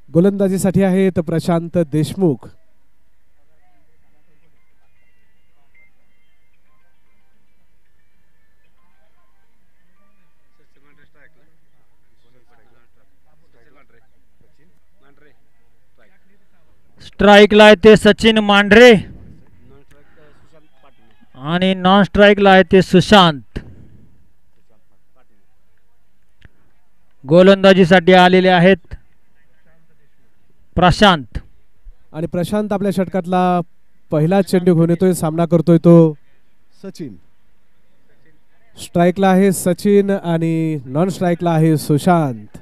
गोलंदाजीसाठी आहेत प्रशांत देशमुख. स्ट्राइकला आहे ते सचिन मांढरे आणि नॉन स्ट्राइकला आहे ते सुशांत. गोलंदाजीसाठी आलेले आहेत प्रशांत. आणि प्रशांत आपल्या षटकातला पहिला चेंडू घेऊन येतोय. सामना करतोय तो सचिन. स्ट्राइकला आहे सचिन आणि नॉन स्ट्राइकला आहे सुशांत.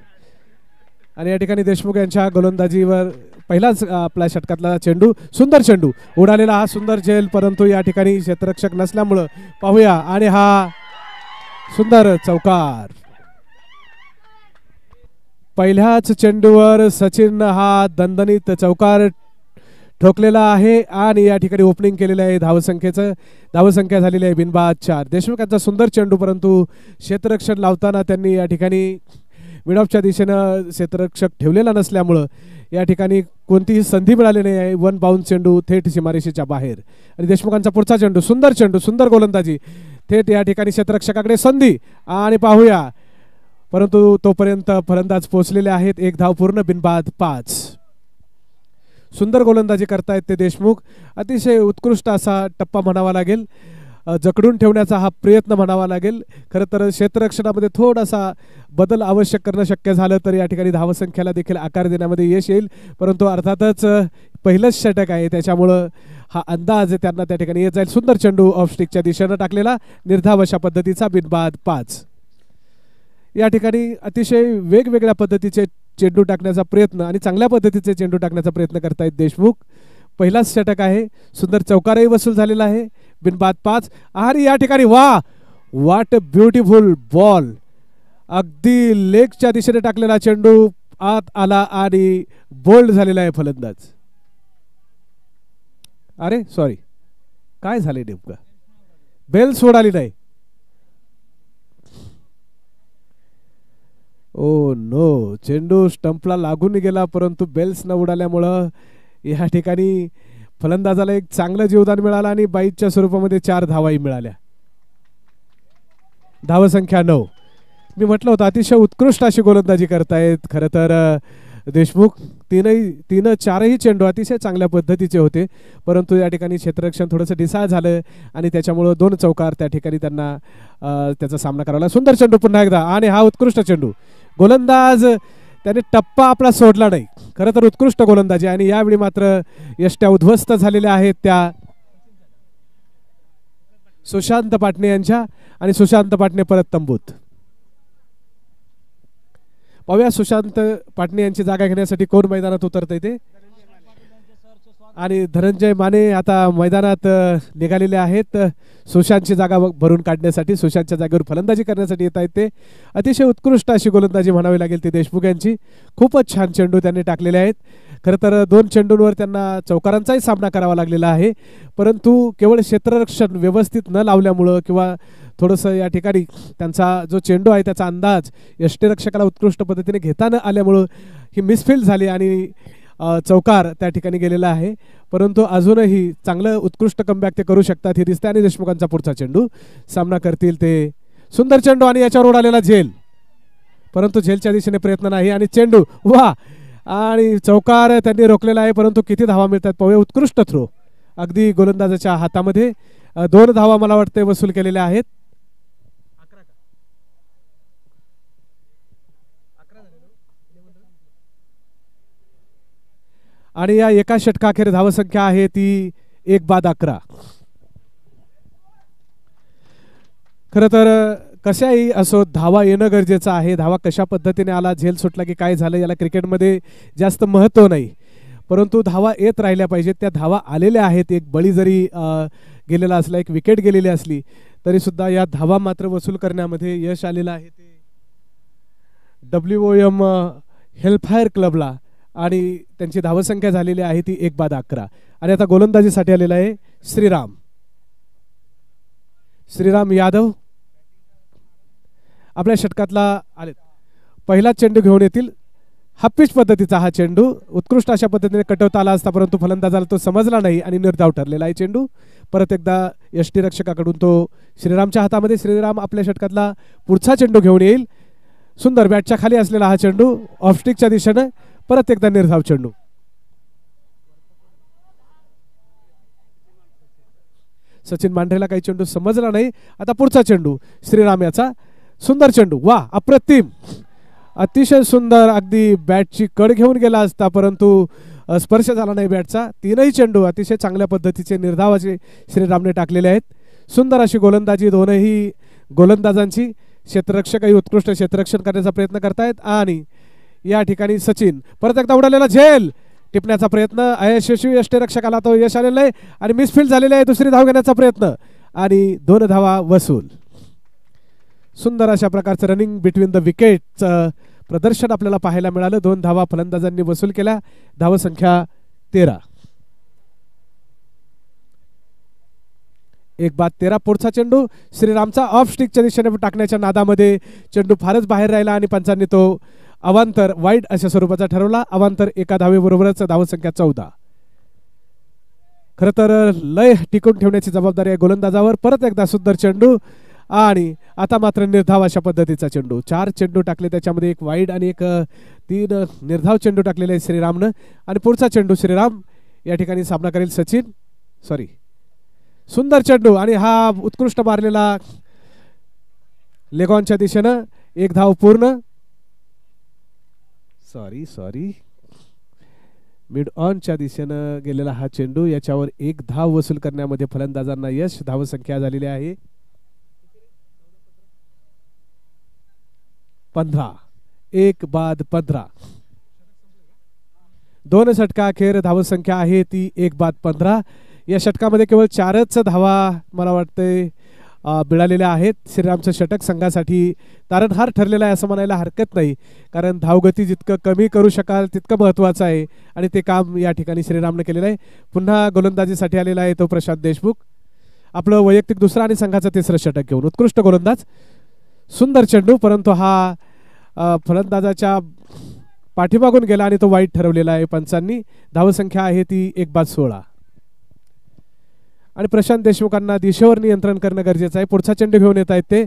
आणि या ठिकाणी देशमुख यांच्या गोलंदाजीवर पहिलाच आपल्या षटकातला चेंडू, सुंदर चेंडू उडालेला, हा सुंदर झेल, परंतु या ठिकाणी क्षेत्ररक्षक नसल्यामुळं पाहूया. आणि हा सुंदर चौकार. पहिल्याच चेंडूवर सचिन हा दणदणीत चौकार ठोकलेला आहे आणि या ठिकाणी ओपनिंग केलेलं आहे. धावसंख्या झालेली आहे बिनबाद 4. देशमुख यांचा सुंदर चेंडू, परंतु क्षेत्ररक्षण लावताना त्यांनी या ठिकाणी मिडऑफच्या दिशेनं क्षेत्ररक्षक ठेवलेला नसल्यामुळं या ठिकाणी कोणतीही संधी मिळाली नाही आहे. वन बाउन्स चेंडू थेट सीमारेषेच्या बाहेर. आणि देशमुखांचा पुढचा चेंडू, सुंदर चेंडू, सुंदर गोलंदाजी, थेट या ठिकाणी क्षेत्ररक्षकाकडे संधी आणि पाहूया, परंतु तोपर्यंत फलंदाज पोहोचलेले आहेत. 1 धाव पूर्ण, बिनबाद 5. सुंदर गोलंदाजी करतायत ते देशमुख. अतिशय उत्कृष्ट असा टप्पा म्हणावा लागेल, जकडून ठेवण्याचा हा प्रयत्न म्हणावा लागेल. खरं तर क्षेत्ररक्षणामध्ये थोडासा बदल आवश्यक करणं शक्य झालं तर या ठिकाणी धावसंख्येला देखील आकार देण्यामध्ये यश येईल, परंतु अर्थातच पहिलंच षटक आहे त्याच्यामुळं हा अंदाज त्यांना त्या ठिकाणी येत जाईल. सुंदर चेंडू ऑफस्टिकच्या दिशेनं टाकलेला, निर्धाव अशा पद्धतीचा, बिनबाद 5. या ठिकाणी अतिशय वेगवेगळ्या पद्धतीचे चेंडू टाकण्याचा प्रयत्न आणि चांगल्या पद्धतीचे चेंडू टाकण्याचा प्रयत्न करतायत देशमुख. पहिलाच षटक आहे, सुंदर चौकारही वसूल झालेला आहे, बिनबाद 5. आणि या ठिकाणी वा, व्हॉट ब्युटिफुल बॉल, अगदी लेगच्या दिशेने टाकलेला चेंडू आत आला आणि बोल्ड झालेला आहे फलंदाज. अरे सॉरी, काय झाले नेमकं, बेल सोडाली नाही. ओ नो, चेंडू स्टंपला लागून गेला, परंतु बेल्स न उडाल्यामुळं या ठिकाणी फलंदाजाला एक चांगलं जीवदान मिळालं आणि बाईच्या स्वरूपामध्ये 4 धावाही मिळाल्या. धावसंख्या 9. मी म्हटलं होतं अतिशय उत्कृष्ट अशी गोलंदाजी करतायत खरं तर देशमुख. 3-4ही चेंडू अतिशय चांगल्या पद्धतीचे होते, परंतु या ठिकाणी क्षेत्ररक्षण थोडंसं ढिसाळ झालं आणि त्याच्यामुळं 2 चौकार त्या ठिकाणी त्यांना त्याचा सामना करावा लागला. सुंदर चेंडू पुन्हा एकदा आणि हा उत्कृष्ट चेंडू. गोलंदाज त्याने टप्पा आपला सोडला नाही, खरं तर उत्कृष्ट गोलंदाजी. आणि यावेळी मात्र यष्ट्या उद्ध्वस्त झालेल्या आहेत त्या सुशांत पाटणे यांच्या, आणि सुशांत पाटणे परत तंबूत. पाहूया सुशांत पाटणे यांची जागा घेण्यासाठी कोण मैदानात उतरतंय ते. आणि धनंजय माने आता मैदानात निघालेले आहेत सुशांतची जागा भरून काढण्यासाठी. सुशांतच्या जागेवर फलंदाजी करण्यासाठी येत आहेत ते. अतिशय उत्कृष्ट अशी गोलंदाजी म्हणावी लागेल ती देशमुख यांची. खूपच छान चेंडू त्यांनी टाकलेले आहेत. खरं तर 2 चेंडूंवर त्यांना चौकारांचाही सामना करावा लागलेला आहे, परंतु केवळ क्षेत्ररक्षण व्यवस्थित न लावल्यामुळं किंवा थोडंसं या ठिकाणी त्यांचा जो चेंडू आहे त्याचा अंदाज यष्टिरक्षकाला उत्कृष्ट पद्धतीने घेता न आल्यामुळं ही मिसफील्ड झाली आणि चौकार त्या ठिकाणी गेलेला आहे. परंतु अजूनही चांगलं उत्कृष्ट कमबॅक ते करू शकतात हे दिसते. आणि देशमुखांचा पुढचा चेंडू सामना करतील ते. सुंदर चेंडू आणि याच्यावर उडालेला झेल, परंतु झेलच्या दिशेने प्रयत्न नाही आणि चेंडू वा, आणि चौकार त्यांनी रोखलेला आहे, परंतु किती धावा मिळतात पाहूया. उत्कृष्ट थ्रो अगदी गोलंदाजाच्या हातामध्ये. 2 धावा मला वाटते वसूल केलेल्या आहेत. आणि या एका षटकाखेर धावसंख्या आहे ती 1-11. खरं तर कशाही असो धावा येणं गरजेचं आहे. धावा कशा पद्धतीने आला, झेल सुटला की काय झालं, याला क्रिकेटमध्ये जास्त महत्त्व नाही, परंतु धावा येत राहिल्या पाहिजेत. त्या धावा आलेल्या आहेत. एक बळी जरी गेलेला असला, एक विकेट गेलेली असली तरी सुद्धा या धावा मात्र वसूल करण्यामध्ये यश आलेलं आहे ते WOM हेल्फायर क्लबला. आणि त्यांची धावसंख्या झालेली आहे ती 1/11. आणि आता गोलंदाजीसाठी आलेला आहे श्रीराम यादव. आपल्या षटकातला आले पहिला चेंडू घेऊन येतील. हाफिज पद्धतीचा हा चेंडू उत्कृष्ट अशा पद्धतीने कटवता आला असता, परंतु फलंदाजाला तो समजला नाही आणि निर्धाव ठरलेला आहे चेंडू. परत एकदा यष्टीरक्षकाकडून तो श्रीरामच्या हातामध्ये. श्रीराम आपल्या षटकातला पुढचा चेंडू घेऊन येईल. सुंदर बॅटच्या खाली असलेला हा चेंडू ऑफस्टिकच्या दिशेने. परत एकदा निर्धाव चेंडू. सचिन मांढरेला काही चेंडू समजला नाही. आता पुढचा चेंडू श्रीराम याचा. सुंदर चेंडू, वा अप्रतिम, अतिशय सुंदर. अगदी बॅटची कड घेऊन गेला असता परंतु स्पर्श झाला नाही बॅटचा. तीनही चेंडू अतिशय चांगल्या पद्धतीचे निर्धावाचे श्रीरामने टाकलेले आहेत. सुंदर अशी गोलंदाजी दोनही गोलंदाजांची. क्षेत्ररक्षकही उत्कृष्ट क्षेत्ररक्षण करण्याचा प्रयत्न करतायत. आणि या ठिकाणी सचिन परत एकदा उडालेला झेल टिपण्याचा प्रयत्न अयशस्वी. यष्टीरक्षकाला तो यश आलेलं आहे आणि मिसफील्ड झालेली आहे. दुसरी धाव घेण्याचा प्रयत्न आणि 2 धावा वसूल. सुंदर अशा प्रकारचं रनिंग बिटवीन द विकेटचं प्रदर्शन आपल्याला पाहायला मिळालं. 2 धावा फलंदाजांनी वसूल केल्या. धावसंख्या 13. 1/13. पुढचा चेंडू श्रीरामचा ऑफ स्टिकच्या दिशेने टाकण्याच्या नादामध्ये चेंडू फारच बाहेर राहिला आणि पंचांनी तो अवांतर वाईड अशा स्वरूपाचा ठरवला. अवांतर 1 धावेबरोबरच धावसंख्या 14. खरं तर लय टिकून ठेवण्याची जबाबदारी आहे गोलंदाजावर. परत एकदा सुंदर चेंडू आणि आता मात्र निर्धाव अशा पद्धतीचा चेंडू. 4 चेंडू टाकले, त्याच्यामध्ये 1 वाईड आणि 3 निर्धाव चेंडू टाकलेले आहे श्रीरामनं. आणि पुढचा चेंडू श्रीराम या ठिकाणी सामना करेल सचिन. सुंदर चेंडू आणि हा उत्कृष्ट मारलेला लेगॉनच्या दिशेनं. 1 धाव पूर्ण. मिड ऑनच्या दिशेनं गेलेला हा चेंडू. याच्यावर 1 धाव वसूल करण्यामध्ये फलंदाजांना यश. धावसंख्या झालेली आहे 15. 1/15. 2 षटका अखेर धावसंख्या आहे ती 1/15. या षटकामध्ये केवळ 4च धावा मला वाटते मिळालेल्या आहेत. श्रीरामचं षटक संघासाठी तारणहार ठरलेला आहे असं म्हणायला हरकत नाही, कारण धावगती जितकं कमी करू शकाल तितकं महत्त्वाचं आहे आणि ते काम या ठिकाणी श्रीरामने केलेलं आहे. पुन्हा गोलंदाजीसाठी आलेला आहे तो प्रशांत देशमुख. आपलं वैयक्तिक 2रं आणि संघाचं 3रं षटक घेऊन. उत्कृष्ट गोलंदाज. सुंदर चेंडू, परंतु हा फलंदाजाच्या पाठीमागून गेला आणि तो वाईट ठरवलेला आहे पंचांनी. धावसंख्या आहे ती 1/16. आणि प्रशांत देशमुखांना दिशेवर नियंत्रण करणं गरजेचं आहे. पुढचा चेंडू घेऊन येत आहेत ते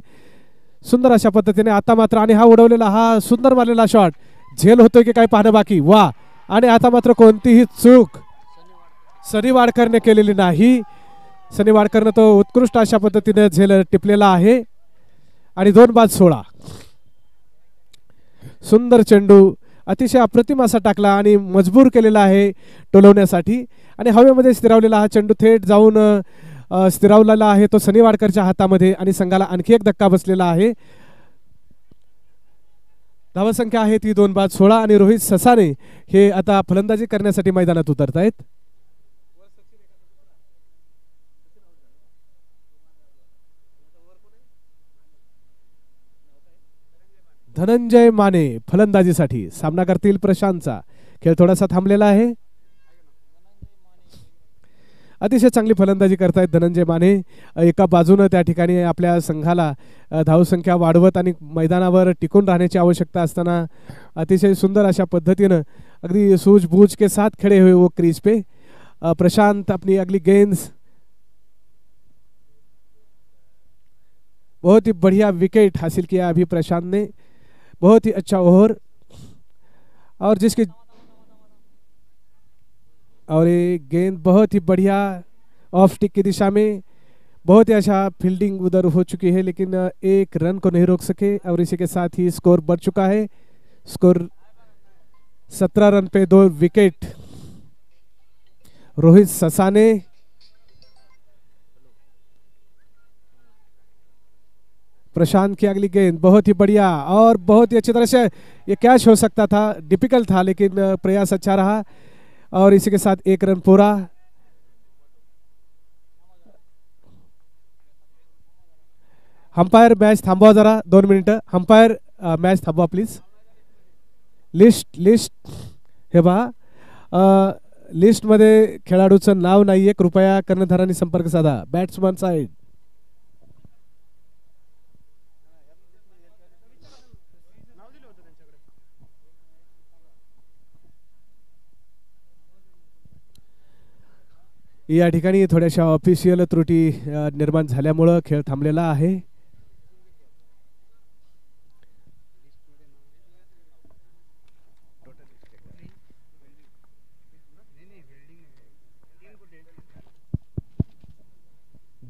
सुंदर अशा पद्धतीने. आता मात्र आणि हा उडवलेला हा सुंदर मारलेला शॉट. झेल होतोय की काय पाहणं बाकी. वा. आणि आता मात्र कोणतीही चूक सनी वाडकरने केलेली नाही. सनी वाडकरनं तो उत्कृष्ट अशा पद्धतीने झेल टिपलेला आहे. आणि 2/16. सुंदर चेंडू अतिशय अप्रतिम असा टाकला आणि मजबूर केलेला आहे टोलवण्यासाठी. आणि हवेमध्ये स्थिरावलेला हा चेंडू थेट जाऊन स्थिरावलेला आहे तो सनी वाडकरच्या हातामध्ये आणि संघाला आणखी एक धक्का बसलेला आहे. धावसंख्या आहे ती 2/16. आणि रोहित ससाने हे आता फलंदाजी करण्यासाठी मैदानात उतरत आहेत. धनंजय माने फलंदाजीसाठी सामना करतील प्रशांतचा. खेळ थोडासा थांबलेला आहे. अतिशय चांगली फलंदाजी करतायत धनंजय माने. एका बाजूने त्या ठिकाणी आपल्या संघाला धावसंख्या वाढवत आणि मैदानावर टिकून राहण्याची आवश्यकता असताना अतिशय सुंदर अशा पद्धतीनं अगदी सूझबूझ के साथ खड़े हुए वो क्रीज पे. प्रशांत अपनी अगली गेंद. बहुत ही बढ़िया विकेट हासिल किया अभी प्रशांत ने. बहुत ही अच्छा ओवर और जिसकी और ये गेंद बहुत ही बढ़िया ऑफ स्टिक की दिशा में. बहुत ही अच्छा फील्डिंग उधर हो चुकी है लेकिन 1 रन को नहीं रोक सके और इसी के साथ ही स्कोर बढ़ चुका है. स्कोर 17 रन पे 2 विकेट. रोहित ससाने प्रशांत की अगली गेंद बहुत ही बढ़िया और बहुत ही अच्छी तरह से ये कैच हो सकता था. डिफिकल्ट था लेकिन प्रयास अच्छा रहा और इसी के साथ 1 रन पूरा। अंपायर मॅच थांबवा जरा 2 मिनिटं। अंपायर मॅच थांबवा प्लीज। लिस्ट हे पहा, लिस्टमध्ये खेळाडूचं नाव नाहीये, कृपया कर्णधारांनी संपर्क साधा। Batsman side. या ठिकाणी थोड्याशा ऑफिशियल त्रुटी निर्माण झाल्यामुळं खेळ थांबलेला आहे।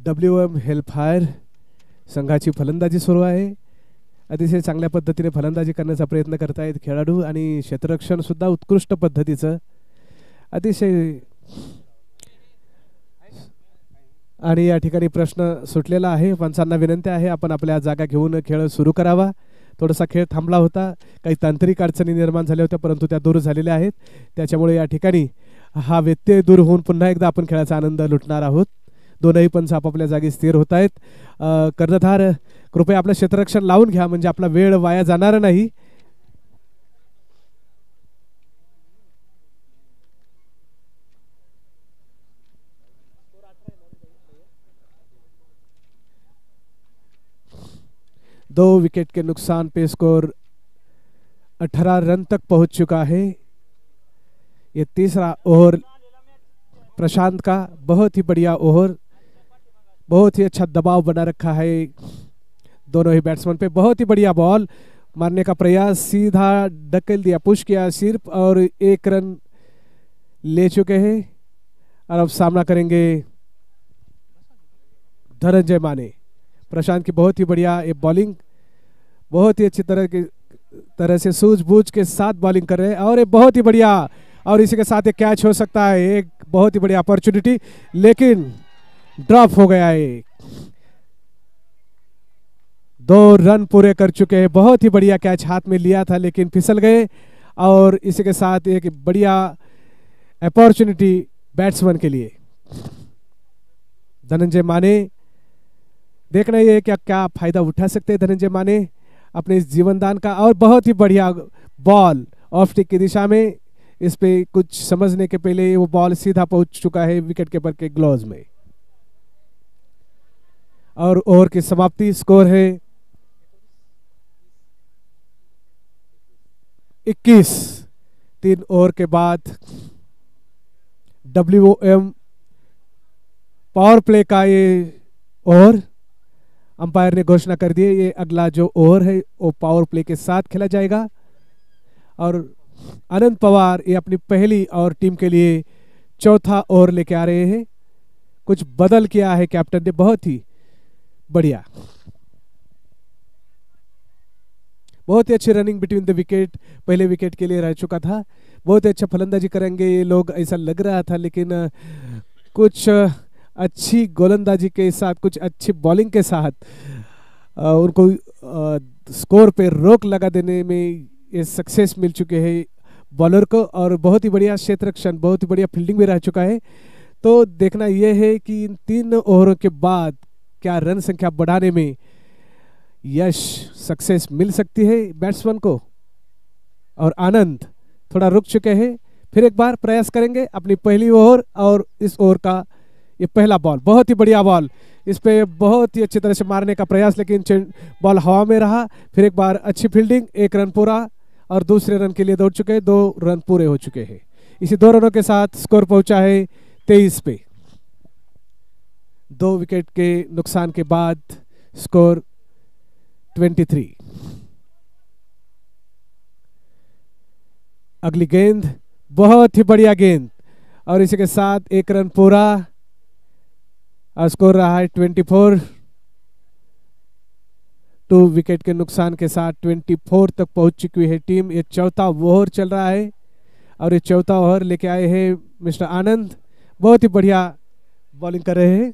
WM हेल्फायर संघाची फलंदाजी सुरू आहे। अतिशय चांगल्या पद्धतीने फलंदाजी करण्याचा प्रयत्न करतायत खेळाडू आणि क्षेत्ररक्षण सुद्धा उत्कृष्ट पद्धतीचं अतिशय। आणि या ठिकाणी प्रश्न सुटलेला आहे। पंचांना विनंती आहे आपण आपल्या जागा घेऊन खेळ सुरू करावा। थोडासा खेळ थांबला होता, काही तांत्रिक अडचणी निर्माण झाल्या होत्या परंतु त्या दूर झालेल्या आहेत। त्याच्यामुळे या ठिकाणी हा व्यत्यय दूर होऊन पुन्हा एकदा आपण खेळाचा आनंद लुटणार आहोत। दोनही पंच आपापल्या जागी स्थिर होत आहेत। कर्णधार कृपया आपलं क्षेत्ररक्षण लावून घ्या म्हणजे आपला वेळ वाया जाणार नाही। दो विकेट के नुकसान पे स्कोर 18 रन तक पहुंच चुका है। ये तीसरा ओवर प्रशांत का बहुत ही बढ़िया ओवर, बहुत ही अच्छा दबाव बना रखा है दोनों ही बैट्समैन पे। बहुत ही बढ़िया बॉल मारने का प्रयास, सीधा ढकेल दिया, पुश किया सिर्फ और 1 रन ले चुके हैं। और अब सामना करेंगे धनंजय माने। प्रशांत की बहुत ही बढ़िया ये बॉलिंग, बहुत ही अच्छी तरह से सूझबूझ के साथ बॉलिंग कर रहे हैं और ये बहुत ही बढ़िया। और इसी के साथ एक कैच हो सकता है, एक बहुत ही बढ़िया अपॉर्चुनिटी, लेकिन ड्रॉप हो गया है। 2 रन पूरे कर चुके हैं। बहुत ही बढ़िया कैच हाथ में लिया था लेकिन फिसल गए। और इसी के साथ एक बढ़िया अपॉर्चुनिटी बैट्समैन के लिए। धनंजय माने, देखना ये क्या क्या फायदा उठा सकते हैं धनंजय माने अपने इस जीवनदान का। और बहुत ही बढ़िया बॉल ऑफ स्टिक की दिशा में, इस पे कुछ समझने के पहले वो बॉल सीधा पहुंच चुका है विकेट कीपर के ग्लोव्स में। और ओवर की समाप्ति, स्कोर है 21। 3 ओवर के बाद WM पावर प्ले का ये ओवर अंपायर ने घोषणा कर दी है। ये अगला जो ओवर है वो पावर प्ले के साथ खेला जाएगा। और आनंद पवार ये अपनी पहली और टीम के लिए चौथा ओवर लेके आ रहे हैं। कुछ बदल किया है कैप्टन ने, बहुत ही बढ़िया, बहुत ही अच्छी रनिंग बिटवीन द विकेट पहले विकेट के लिए रह चुका था। बहुत ही अच्छा फलंदाजी करेंगे ये लोग ऐसा लग रहा था, लेकिन कुछ अच्छी गोलंदाजी के साथ, कुछ अच्छी बॉलिंग के साथ उनको स्कोर पे रोक लगा देने में ये सक्सेस मिल चुके हैं बॉलर को। और बहुत ही बढ़िया क्षेत्ररक्षण, बहुत ही बढ़िया फील्डिंग भी रह चुका है। तो देखना यह है कि इन 3 ओवरों के बाद क्या रन संख्या बढ़ाने में यश सक्सेस मिल सकती है बैट्समैन को। और आनंद थोड़ा रुक चुके हैं, फिर एक बार प्रयास करेंगे अपनी पहली ओवर। और इस ओवर का ये पहला बॉल, बहुत ही बढ़िया बॉल, इस पे बहुत ही अच्छी तरह से मारने का प्रयास, लेकिन बॉल हवा में रहा। फिर एक बार अच्छी फील्डिंग, 1 रन पूरा और दूसरे रन के लिए दौड़ चुके हैं। 2 रन पूरे हो चुके हैं। इसी 2 रनों के साथ स्कोर पहुंचा है 23 पे। 2 विकेट के नुकसान के बाद स्कोर 23। अगली गेंद, बहुत ही बढ़िया गेंद और इसी के साथ 1 रन पूरा और स्कोर रहा है 24। 2 विकेट के नुकसान के साथ 24 तक पहुंच चुकी है टीम। ये चौथा ओवर चल रहा है और ये चौथा ओवर लेके आए हैं मिस्टर आनंद। बहुत ही बढ़िया बॉलिंग कर रहे हैं।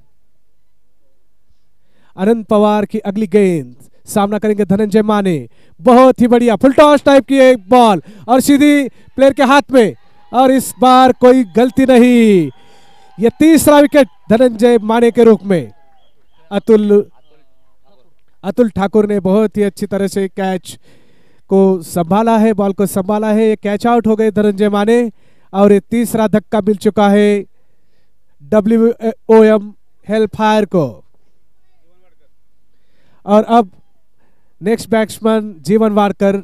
आनंद पवार की अगली गेंद, सामना करेंगे धनंजय माने। बहुत ही बढ़िया फुल टॉस टाइप की एक बॉल और सीधी प्लेयर के हाथ में और इस बार कोई गलती नहीं। ये तीसरा विकेट धनंजय माने के रूप में। अतुल ठाकुर ने बहुत ही अच्छी तरह से कैच को संभाला है, बॉल को संभाला है। ये कैच आउट हो गए धनंजय माने और ये तीसरा धक्का मिल चुका है WOM हेल्फायर को। और अब नेक्स्ट बैट्समैन जीवन वाडकर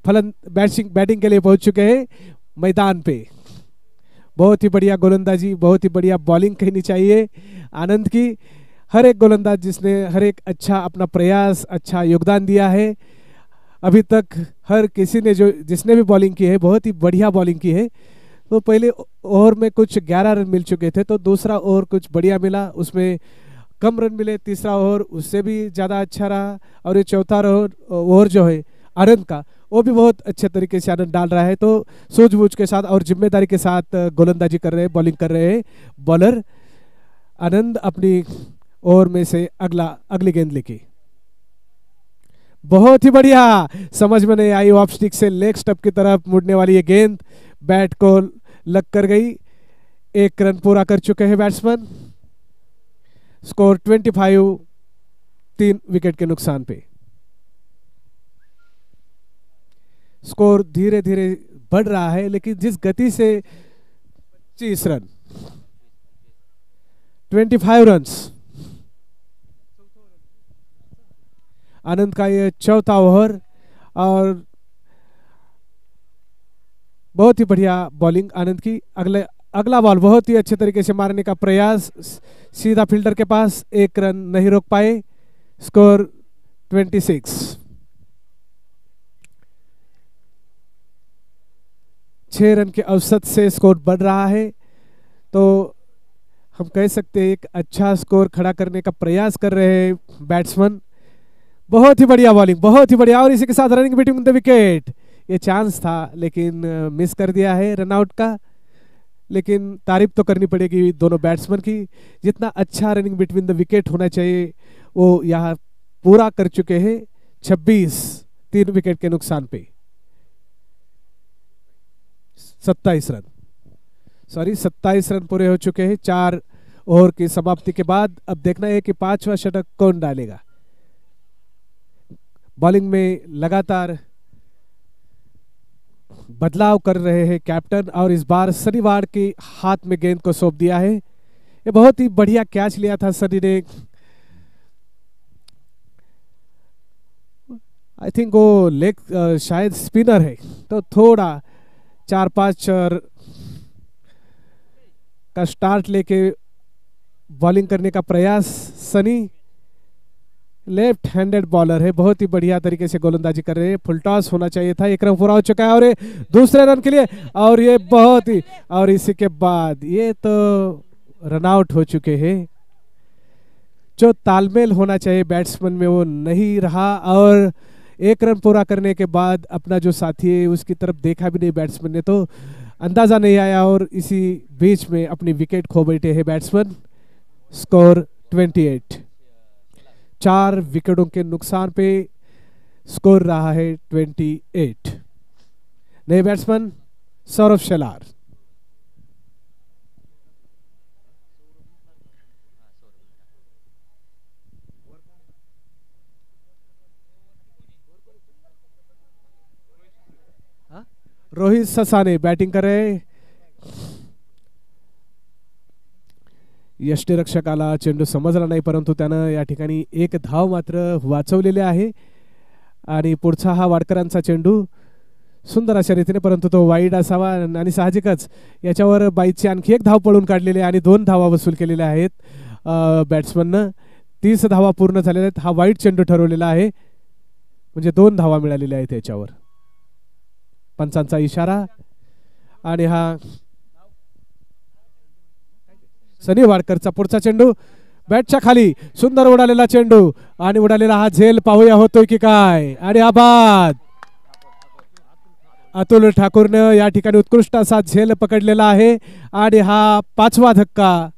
बैटिंग के लिए पहुंच चुके हैं मैदान पे। बहुत ही बढ़िया गोलंदाजी, बहुत ही बढ़िया बॉलिंग कहनी चाहिए आनंद की। हर एक गोलंदाज जिसने हर एक अच्छा अपना प्रयास, अच्छा योगदान दिया है अभी तक। हर किसी ने जिसने भी बॉलिंग की है बहुत ही बढ़िया बॉलिंग की है। तो पहले ओवर में कुछ 11 रन मिल चुके थे, तो दूसरा ओवर कुछ बढ़िया मिला, उसमें कम रन मिले। तीसरा ओवर उससे भी ज़्यादा अच्छा रहा और ये चौथा ओवर जो है आनंद का, वो भी बहुत अच्छे तरीके से आनंद डाल रहा है। तो सूझबूझ के साथ और जिम्मेदारी के साथ गोलंदाजी कर रहे हैं, बॉलिंग कर रहे हैं बॉलर आनंद। अपनी ओवर में से अगली गेंद लेके बहुत ही बढ़िया, समझ में नहीं आई, ऑफ स्टिक से लेग स्टंप की तरफ मुड़ने वाली ये गेंद बैट को लग कर गई। 1 रन पूरा कर चुके हैं बैट्समैन। स्कोर 25, 3 विकेट के नुकसान पे। स्कोर धीरे धीरे बढ़ रहा है, लेकिन जिस गति से 25 रन 25 रन्स आनंद का ये चौथा ओवर और बहुत ही बढ़िया बॉलिंग आनंद की। अगला बॉल बहुत ही अच्छे तरीके से मारने का प्रयास, सीधा फील्डर के पास, 1 रन नहीं रोक पाए। स्कोर 26, 6 रन के औसत से स्कोर बढ़ रहा है। तो हम कह सकते हैं एक अच्छा स्कोर खड़ा करने का प्रयास कर रहे हैं बैट्समैन। बहुत ही बढ़िया बॉलिंग, बहुत ही बढ़िया। और इसी के साथ रनिंग बिटवीन द विकेट, ये चांस था लेकिन मिस कर दिया है रन आउट का। लेकिन तारीफ तो करनी पड़ेगी दोनों बैट्समैन की, जितना अच्छा रनिंग बिटवीन द विकेट होना चाहिए वो यहाँ पूरा कर चुके हैं। 26, 3 विकेट के नुकसान पे 27 रन, 27 रन पूरे हो चुके हैं 4 ओवर की समाप्ति के बाद। अब देखना है कि 5वां शतक कौन डालेगा। बॉलिंग में लगातार बदलाव कर रहे हैं कैप्टन और इस बार शनिवार के हाथ में गेंद को सौंप दिया है। ये बहुत ही बढ़िया कैच लिया था सनी ने। आई थिंक वो लेग शायद स्पिनर है, तो थोड़ा 4-5 का स्टार्ट लेके बॉलिंग करने का प्रयास। सनी लेफ्ट हैंडेड बॉलर है, बहुत ही बढ़िया तरीके से गोलंदाजी कर रहे हैं। फुल टॉस होना चाहिए था। 1 रन पूरा हो चुका है और ये दूसरे रन के लिए, और ये बहुत ही, और इसी के बाद ये तो रन आउट हो चुके हैं। जो तालमेल होना चाहिए बैट्समैन में वो नहीं रहा और 1 रन पूरा करने के बाद अपना जो साथी है उसकी तरफ देखा भी नहीं बैट्समैन ने, तो अंदाजा नहीं आया और इसी बीच में अपनी विकेट खो बैठे हैं बैट्समैन। स्कोर 28, 4 विकेटों के नुकसान पे स्कोर रहा है 28। नए बैट्समैन सौरभ शेलार। रोहित ससाने बैटिंग कर रहे। यष्टीरक्षकाला चेंडू समजला नाही, परंतु त्यानं या ठिकाणी 1 धाव मात्र वाचवलेले आहे आणि पुढचा हा वाडकरांचा चेंडू सुंदर अशा रीतीने, परंतु तो वाईड असावा आणि साहजिकच याच्यावर बाईची आणखी 1 धाव पळून काढलेली आहे आणि 2 धावा वसूल केलेल्या आहेत बॅट्समननं। 30 धावा पूर्ण झालेल्या आहेत। हा वाईड चेंडू ठरवलेला आहे, म्हणजे 2 धावा मिळालेल्या आहेत याच्यावर। पंचांचा इशारा आणि हा सनी वाडकरचा पुढचा चेंडू बॅटच्या खाली, सुंदर उडालेला चेंडू आणि उडालेला हा झेल पाहूया होतोय की काय। आणि आबाद अतुल ठाकूरने या ठिकाणी उत्कृष्ट असा झेल पकडलेला आहे आणि हा 5वा धक्का।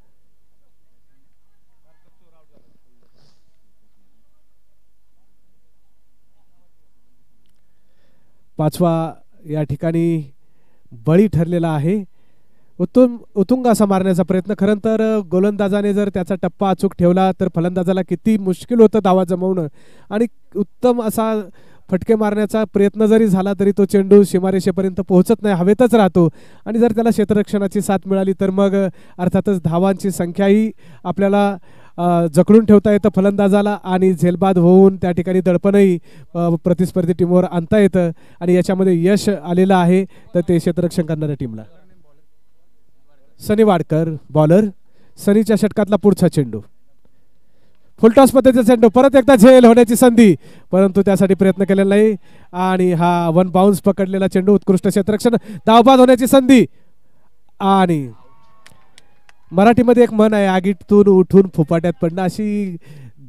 पाचवा या ठिकाणी बळी ठरलेला आहे. उतुंग असा मारण्याचा प्रयत्न. खरं तर गोलंदाजाने जर त्याचा टप्पा अचूक ठेवला तर फलंदाजाला किती मुश्किल होतं धावा जमवणं, आणि उत्तम असा फटके मारण्याचा प्रयत्न जरी झाला तरी तो चेंडू सीमारेषेपर्यंत पोहोचत नाही, हवेतच राहतो. आणि जर त्याला क्षेत्ररक्षणाची साथ मिळाली तर मग अर्थातच धावांची संख्याही आपल्याला जखडून ठेवता येतं फलंदाजाला, आणि झेलबाद होऊन त्या ठिकाणी दडपणही प्रतिस्पर्धी टीमवर आणता येतं, आणि याच्यामध्ये यश आलेलं आहे तर ते क्षेत्ररक्षण करणाऱ्या टीमला. सनी वाडकर बॉलर. सनीच्या षटकातला पुढचा चेंडू, फुलटॉस पद्धतीचा चेंडू, परत एकदा झेल होण्याची संधी, परंतु त्यासाठी प्रयत्न केलेला नाही, आणि हा वन बाउन्स पकडलेला चेंडू. उत्कृष्ट क्षेत्ररक्षण, धावबाद होण्याची संधी, आणि मराठीमध्ये एक म्हण आहे, आगीतून उठून फुपाट्यात पडणं, अशी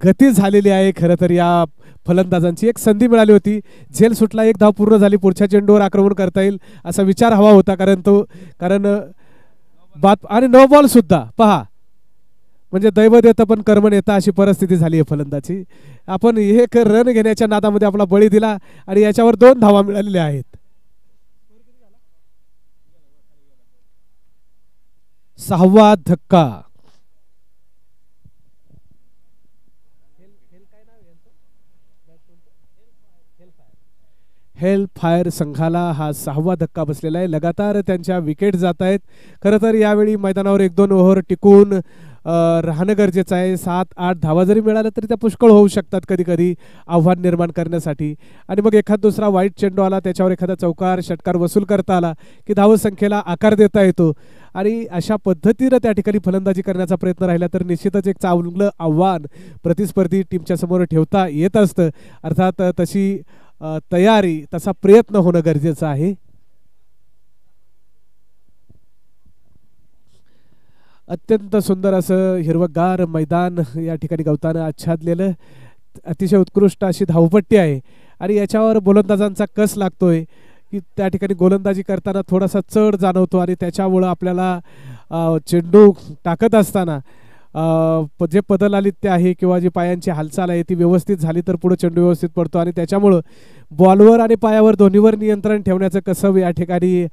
गती झालेली आहे खरं तर या फलंदाजांची. एक संधी मिळाली होती, झेल सुटला, एक धाव पूर्ण झाली, पुढच्या चेंडूवर आक्रमण करता येईल असा विचार हवा होता, कारण बात आणि नो बॉल सुद्धा पहा, म्हणजे दैव देतं पण कर्म नेतं अशी परिस्थिती झाली आहे फलंदाची. आपण एक रन घेण्याच्या नादामध्ये आपला बळी दिला, आणि याच्यावर 2 धावा मिळालेल्या आहेत. 6वा धक्का. हेल फायर संघाला हा 6वा धक्का बसलेला आहे. लगातार त्यांच्या विकेट जात आहेत. खरं तर यावेळी मैदानावर 1-2 ओव्हर टिकून राहणं गरजेचं आहे. 7-8 धावा जरी मिळाल्या तरी त्या पुष्कळ होऊ शकतात कधी कधी आव्हान निर्माण करण्यासाठी, आणि मग एखाद दुसरा वाईट चेंडू आला, त्याच्यावर एखादा चौकार षटकार वसूल करता आला की धावसंख्येला आकार देता येतो, आणि अशा पद्धतीनं त्या ठिकाणी फलंदाजी करण्याचा प्रयत्न राहिला तर निश्चितच एक चांगलं आव्हान प्रतिस्पर्धी टीमच्या समोर ठेवता येत असतं. अर्थात तशी तयारी, तसा प्रयत्न होणं गरजेचं आहे. अत्यंत सुंदर असं हिरवगार मैदान या ठिकाणी गवतानं आच्छादलेलं, अतिशय उत्कृष्ट अशी धावपट्टी आहे, आणि याच्यावर गोलंदाजांचा कस लागतोय की त्या ठिकाणी गोलंदाजी करताना थोडासा चढ जाणवतो, आणि त्याच्यामुळं आपल्याला चेंडू टाकत असताना जे पदलालित्य आहे किंवा जी पायांची हालचाल आहे ती व्यवस्थित झाली तर पुढे चेंडू व्यवस्थित पडतो, आणि त्याच्यामुळं बॉलवर आणि पायावर दोन्हीवर नियंत्रण ठेवण्याचं कसब या ठिकाणी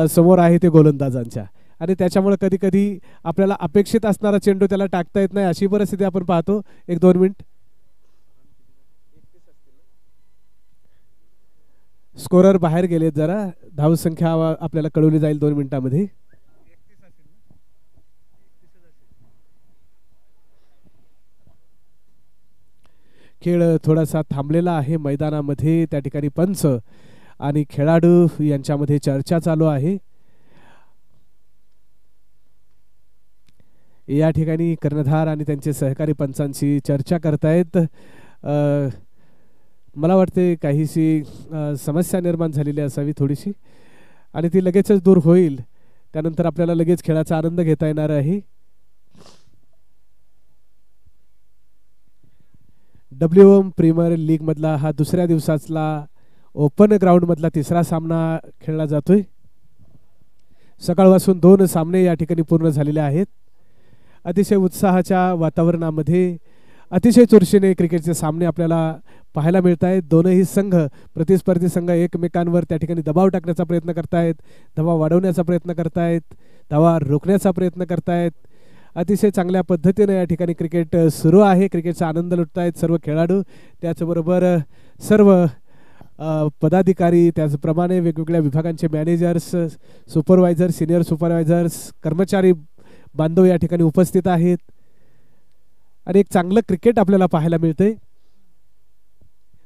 समोर आहे ते गोलंदाजांच्या, आणि त्याच्यामुळे कधी कधी आपल्याला अपेक्षित असणारा चेंडू त्याला टाकता येत नाही, अशी परिस्थिती आपण पाहतो. 1-2 मिनिट. स्कोरर बाहेर गेलेत, जरा धावसंख्या आपल्याला कळवली जाईल 2 मिनिटांमध्ये. खेळ थोडासा थांबलेला आहे मैदानामध्ये. त्या ठिकाणी पंच आणि खेळाडू यांच्यामध्ये चर्चा चालू आहे. या ठिकाणी कर्णधार आणि त्यांचे सहकारी पंचांची चर्चा करतायत. मला वाटते काहीशी समस्या निर्माण झालेली असावी थोडीशी, आणि ती लगेचच दूर होईल. त्यानंतर आपल्याला लगेच खेळाचा आनंद घेता येणार आहे. WM प्रीमियर लीग मधला हा दुसऱ्या दिवसातला ओपन ग्राउंड मधला तिसरा सामना खेळला जातोय. सकाळपासून 2 सामने या ठिकाणी पूर्ण झालेले आहेत. अतिशय उत्साहाच्या वातावरणामध्ये अतिशय चुरशीने क्रिकेटचे सामने आपल्याला पाहायला मिळत आहेत. दोनही संघ, प्रतिस्पर्धी संघ एकमेकांवर त्या ठिकाणी दबाव टाकण्याचा प्रयत्न करतायत, धावा वाढवण्याचा प्रयत्न करतायत, धावा रोखण्याचा प्रयत्न करतायत. अतिशय चांगल्या पद्धतीने या ठिकाणी क्रिकेट सुरू आहे. क्रिकेटचा आनंद लुटतायत सर्व खेळाडू, त्याचबरोबर सर्व पदाधिकारी, त्याचप्रमाणे वेगवेगळ्या विभागांचे मॅनेजर्स, सुपरवायझर, सिनियर सुपरवायझर्स, कर्मचारी बांधव या ठिकाणी उपस्थित आहेत, आणि एक चांगलं क्रिकेट आपल्याला पाहायला मिळते.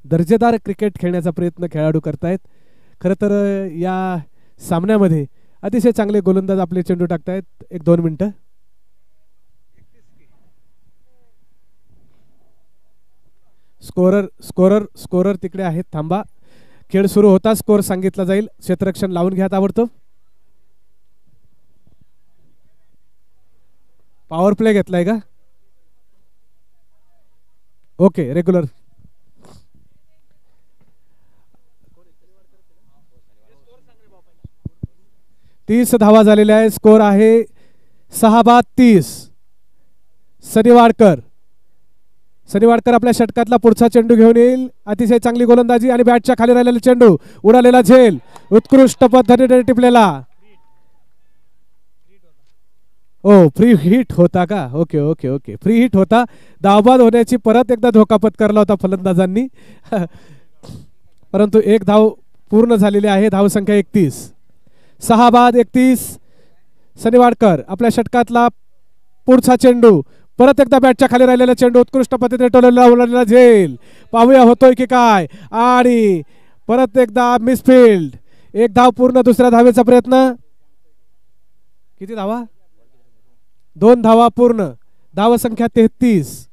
दर्जेदार क्रिकेट खेळण्याचा प्रयत्न खेळाडू करतायत. खरं तर या सामन्यामध्ये अतिशय चांगले गोलंदाज आपले चेंडू टाकतायत. 1-2 मिनिटं. स्कोरर तिकडे आहेत, थांबा. खेळ सुरू होता स्कोर सांगितला जाईल. क्षेत्ररक्षण लावून घ्या ताबडतोब. पॉवर प्ले घेतलाय का? Okay, regular. तीस धावा झालेल्या आहे. स्कोर आहे 6-30. सनी वाडकर सनी वाडकर आपल्या षटकातला पुढचा चेंडू घेऊन येईल. अतिशय चांगली गोलंदाजी आणि बॅटच्या खाली राहिलेला चेंडू उडालेला झेल उत्कृष्ट पद्धतीने टिपलेला. ओ फ्री हिट होता का? Okay okay okay free hit होता. धावबाद होण्याची परत एकदा धोका पत्करला होता फलंदाजांनी परंतु एक धाव पूर्ण झालेली आहे. धावसंख्या 31. 6 बाद 31. सनी वाडकर आपल्या षटकातला पुढचा चेंडू परत एकदा बॅटच्या खाली राहिलेला चेंडू उत्कृष्ट पद्धतीने टोलवलेला झेल. पाहूया होतोय की काय. आणि परत एकदा मिसफिल्ड. एक धाव पूर्ण. दुसऱ्या धावेचा प्रयत्न. किती धावा? 2 धावा पूर्ण. धावसंख्या 33.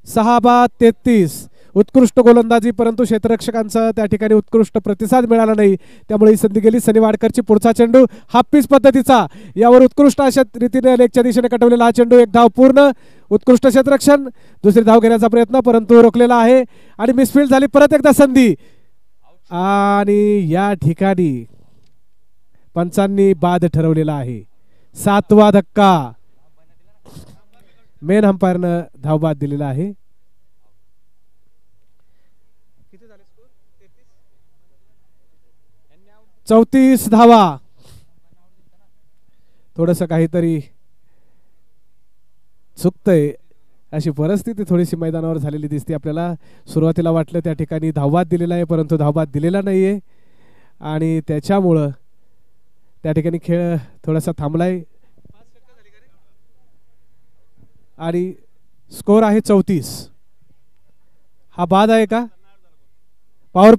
6 बाद 33. उत्कृष्ट गोलंदाजी परंतु क्षेत्ररक्षकांचा त्या ठिकाणी उत्कृष्ट प्रतिसाद मिळाला नाही त्यामुळे ही संधी गेली. सनी वाडकरची पुढचा चेंडू हाफ पिच पद्धतीचा यावर उत्कृष्ट अशा रीतीने लेगच्या दिशेने कटवलेला हा चेंडू. एक धाव पूर्ण. उत्कृष्ट क्षेत्ररक्षण. दुसरी धाव घेण्याचा प्रयत्न परंतु रोखलेला आहे आणि मिसफिल्ड झाली. परत एकदा संधी आणि या ठिकाणी पंचांनी बाद ठरवलेला आहे. 7वा धक्का. मेन अंपायरनं धावबाद दिलेला आहे. 34 धावा. थोडस काहीतरी चुकतंय अशी परिस्थिती थोडीशी मैदानावर झालेली दिसते आपल्याला. सुरुवातीला वाटलं त्या ठिकाणी धावबाद दिलेला आहे परंतु धावबाद दिलेला नाहीये आणि त्याच्यामुळं त्या ठिकाणी खेळ थोडासा थांबलाय आणि स्कोर आहे 34. हा बाद आहे का? पॉवर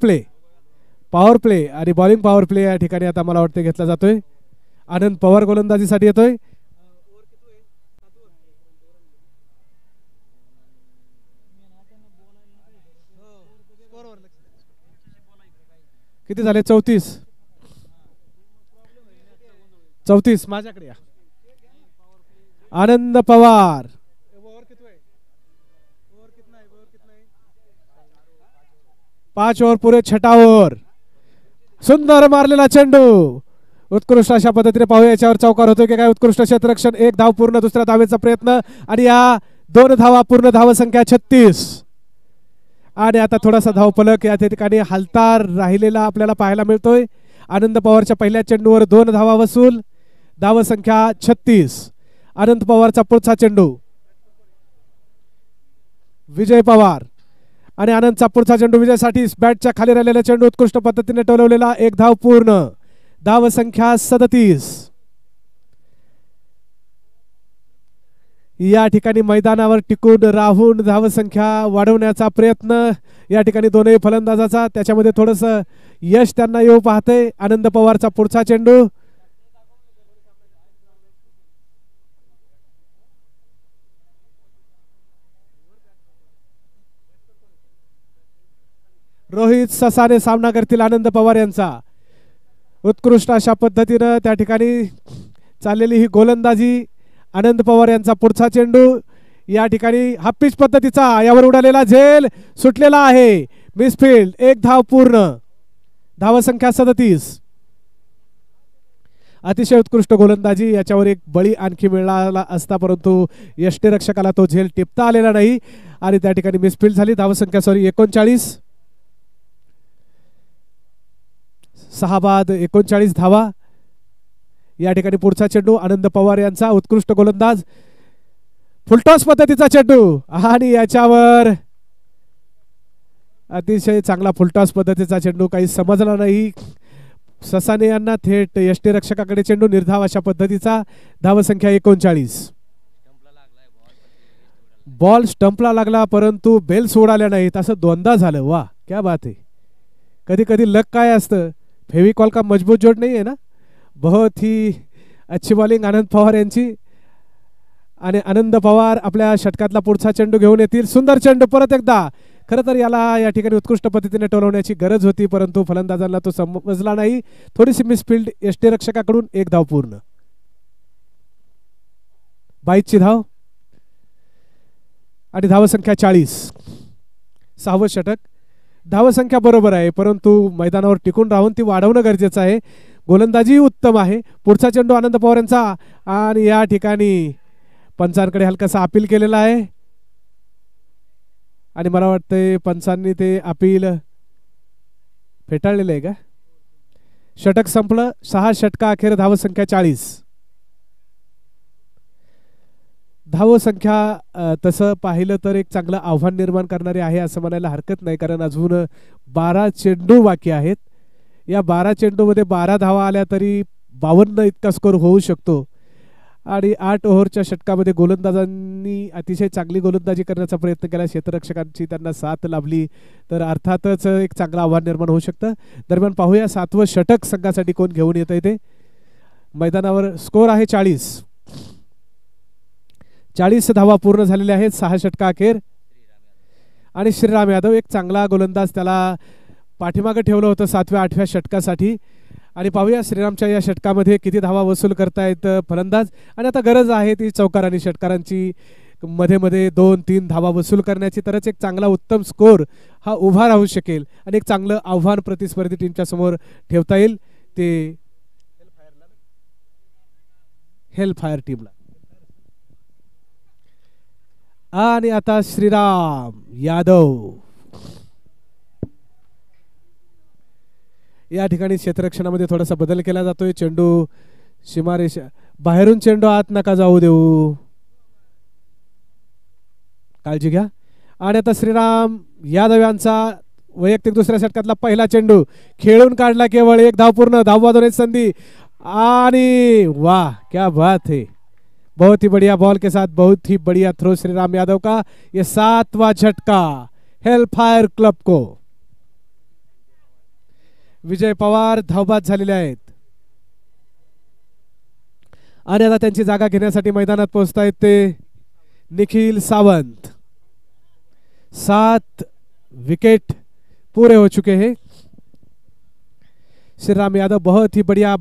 प्ले आणि बॉलिंग पॉवर प्ले या ठिकाणी आता मला वाटतं घेतला जातोय. आनंद पवार गोलंदाजीसाठी येतोय. किती झाले? 34 माझ्याकडे या. आनंद पवार 5 ओव्हर पुरे 6 ओव्हर. सुंदर मारलेला चेंडू. उत्कृष्ट अशा पद्धतीने पाहूया याच्यावर चौकार होतोय की काय. उत्कृष्ट क्षेत्ररक्षण. एक धाव पूर्ण. दुसऱ्या धावेचा प्रयत्न आणि या 2 धावा पूर्ण. धावसंख्या 36. आणि आता थोडासा धावफलक या ठिकाणी हलता राहिलेला आपल्याला पाहायला मिळतोय. आनंद पवारच्या पहिल्या चेंडूवर 2 धावा वसूल. धावसंख्या 36. आनंद पवारचा पुढचा चेंडू. विजय पवार आणि आनंदचा पुढचा चेंडू विजयसाठी. बॅटच्या खाली राहिलेला चेंडू उत्कृष्ट पद्धतीने टोलवलेला. एक धाव पूर्ण. धावसंख्या 37. या ठिकाणी मैदानावर टिकून राहून धावसंख्या वाढवण्याचा प्रयत्न या ठिकाणी दोनही फलंदाजाचा. त्याच्यामध्ये थोडस यश त्यांना येऊ पाहते. आनंद पवारचा पुढचा चेंडू. रोहित ससाने सामना करतील आनंद पवार यांचा. उत्कृष्ट अशा पद्धतीनं त्या ठिकाणी चाललेली ही गोलंदाजी. आनंद पवार यांचा पुढचा चेंडू या ठिकाणी हाफ पिच पद्धतीचा. यावर उडालेला झेल सुटलेला आहे. मिसफिल्ड. एक धाव पूर्ण. धावसंख्या 37. अतिशय उत्कृष्ट गोलंदाजी. याच्यावर एक बळी आणखी मिळाला असता परंतु यष्टीरक्षकाला तो झेल टिपता आलेला नाही आणि त्या ठिकाणी मिसफिल्ड झाली. धावसंख्या 39. 6 बाद 39 धावा. या ठिकाणी पुढचा चेंडू आनंद पवार यांचा. उत्कृष्ट गोलंदाज. फुलटॉस पद्धतीचा चेंडू आणि याच्यावर अतिशय चांगला फुलटॉस पद्धतीचा चेंडू. काही समजला नाही ससाने यांना. थेट यष्टीरक्षकाकडे चेंडू. निर्धाव अशा पद्धतीचा. धावसंख्या 39. बॉल स्टंपला लागला परंतु बेल सोडाल्या नाहीत. असं दोनदा झालं. वा क्या बात आहे. कधी कधी लक काय असतं. फेविकॉल का मजबूत जोड नहीं है ना. बहुत ही अच्छी बॉलिंग आनंद पवार यांची. आणि आनंद पवार आपल्या षटकातला पुढचा चेंडू घेऊन येतील. सुंदर चेंडू परत एकदा. खरं तर याला या ठिकाणी उत्कृष्ट पद्धतीने टोलवण्याची गरज होती परंतु फलंदाजांना तो समजला नाही. थोडीशी मिसफिल्ड. यष्टीरक्षकाकडून एक धाव पूर्ण. 22ची धाव आणि धावसंख्या 40. 6वं षटक. धावसंख्या बरोबर आहे परंतु मैदानावर टिकून राहून ती वाढवणं गरजेचं आहे. गोलंदाजी उत्तम आहे. पुढचा चेंडू आनंद पवार यांचा आणि या ठिकाणी पंचांकडे हलकासा अपील केलेला आहे. आणि मला वाटतंय पंचांनी ते अपील फेटाळलेलं आहे का. षटक संपलं. 6 षटका अखेर धावसंख्या 40. धावसंख्या तसं पाहिलं तर एक चांगलं आव्हान निर्माण करणारे आहे असं म्हणायला हरकत नाही, कारण अजून 12 चेंडू बाकी आहेत. या 12 चेंडूमध्ये 12 धावा आल्या तरी 52 इतका स्कोर होऊ शकतो. आणि 8 ओव्हरच्या षटकामध्ये गोलंदाजांनी अतिशय चांगली गोलंदाजी करण्याचा प्रयत्न केला. क्षेत्ररक्षकांची त्यांना साथ लाभली तर अर्थातच एक चांगलं आव्हान निर्माण होऊ शकतं. दरम्यान पाहूया 7वं षटक संघासाठी कोण घेऊन येत आहे ते. मैदानावर स्कोर आहे 40. 40 धावा पूर्ण झालेल्या आहेत 6 षटका अखेर. आणि श्रीराम यादव एक चांगला गोलंदाज, त्याला पाठीमागे ठेवलं होतं 7व्या 8व्या षटकासाठी. आणि पाहूया श्रीरामच्या या षटकामध्ये किती धावा वसूल करतायत फलंदाज. आणि आता गरज आहे ती चौकार आणि षटकारांची, मध्ये मध्ये 2-3 धावा वसूल करण्याची, तरच एक चांगला उत्तम स्कोर हा उभा राहू शकेल आणि एक चांगलं आव्हान प्रतिस्पर्धी टीमच्या समोर ठेवता येईल ते हेलफायर टीमला. आणि आता श्रीराम यादव या ठिकाणी क्षेत्ररक्षणामध्ये थोडासा बदल केला जातोय. चेंडू सीमारेषा बाहेरून चेंडू आत नका जाऊ देऊ, काळजी घ्या. आणि आता श्रीराम यादव यांचा वैयक्तिक दुसऱ्या षटकातला पहिला चेंडू खेळून काढला. केवळ एक धाव पूर्ण, धाव वाजवण्याची संधी. आणि वाह क्या बात है, बहुत ही बढ़िया बॉल के साथ बहुत ही बढ़िया थ्रो श्रीराम यादव का. ये 7वां झटका हेलफायर क्लब को. विजय पवार धावबाद झालेले आहेत आणि आता त्यांची जागा घेण्यासाठी मैदानात पोहोचतायत ते निखिल सावंत. 7 विकेट पूरे हो चुके हैं. श्रीराम यादव बहुत ही बढ़िया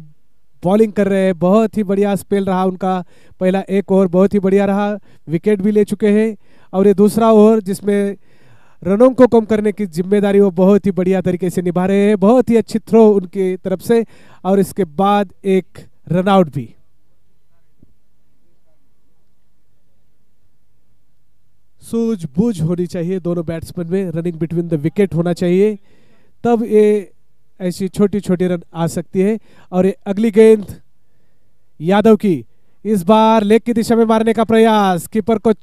बॉलिंग कर रहे हैं, बहुत ही बढ़िया स्पेल रहा उनका. पहला 1 ओवर बहुत ही बढ़िया रहा, विकेट भी ले चुके हैं. और ये दूसरा ओवर जिसमें रनों को कम करने की जिम्मेदारी वो बहुत ही बढ़िया तरीके से निभा रहे हैं. बहुत ही अच्छी थ्रो उनकी तरफ से और इसके बाद एक रनआउट भी. सूझबूझ होनी चाहिए दोनों बैट्समैन में, रनिंग बिटवीन द विकेट होना चाहिए, तब ये ऐसी छोटी छोटी रन आ सकती है. और ये अगली गेंद यादव की, इस बार लेग की दिशा में मारने का प्रयास कीपर को,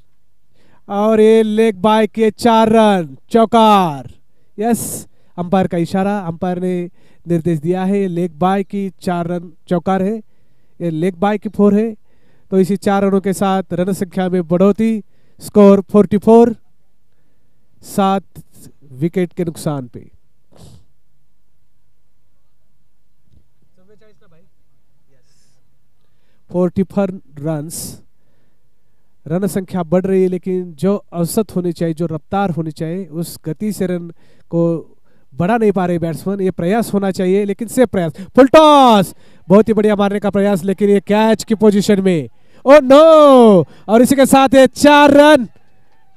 और ये लेग बाय किए 4 रन, चौकार. यस, अंपायर का इशारा, अंपायर ने निर्देश दिया है लेग बाय की 4 रन चौकार है, ये लेग बाय की 4 है. तो इसी 4 रनों के साथ रन संख्या में बढ़ोतरी. स्कोर 44, 7 विकेट के नुकसान पे. 44 रन्स. रन संख्या बढ़ रही है, लेकिन जो औसत होनी चाहिए, जो रफ्तार होनी चाहिए, उस गति से रन को बढ़ा नहीं पा रहे बैट्समैन. ये प्रयास होना चाहिए, लेकिन से प्रयास. फुल टॉस, बहुत ही बढ़िया मारने का प्रयास, लेकिन ये कैच की पोजीशन में. ओ नो, और इसी के साथ ये 4 रन,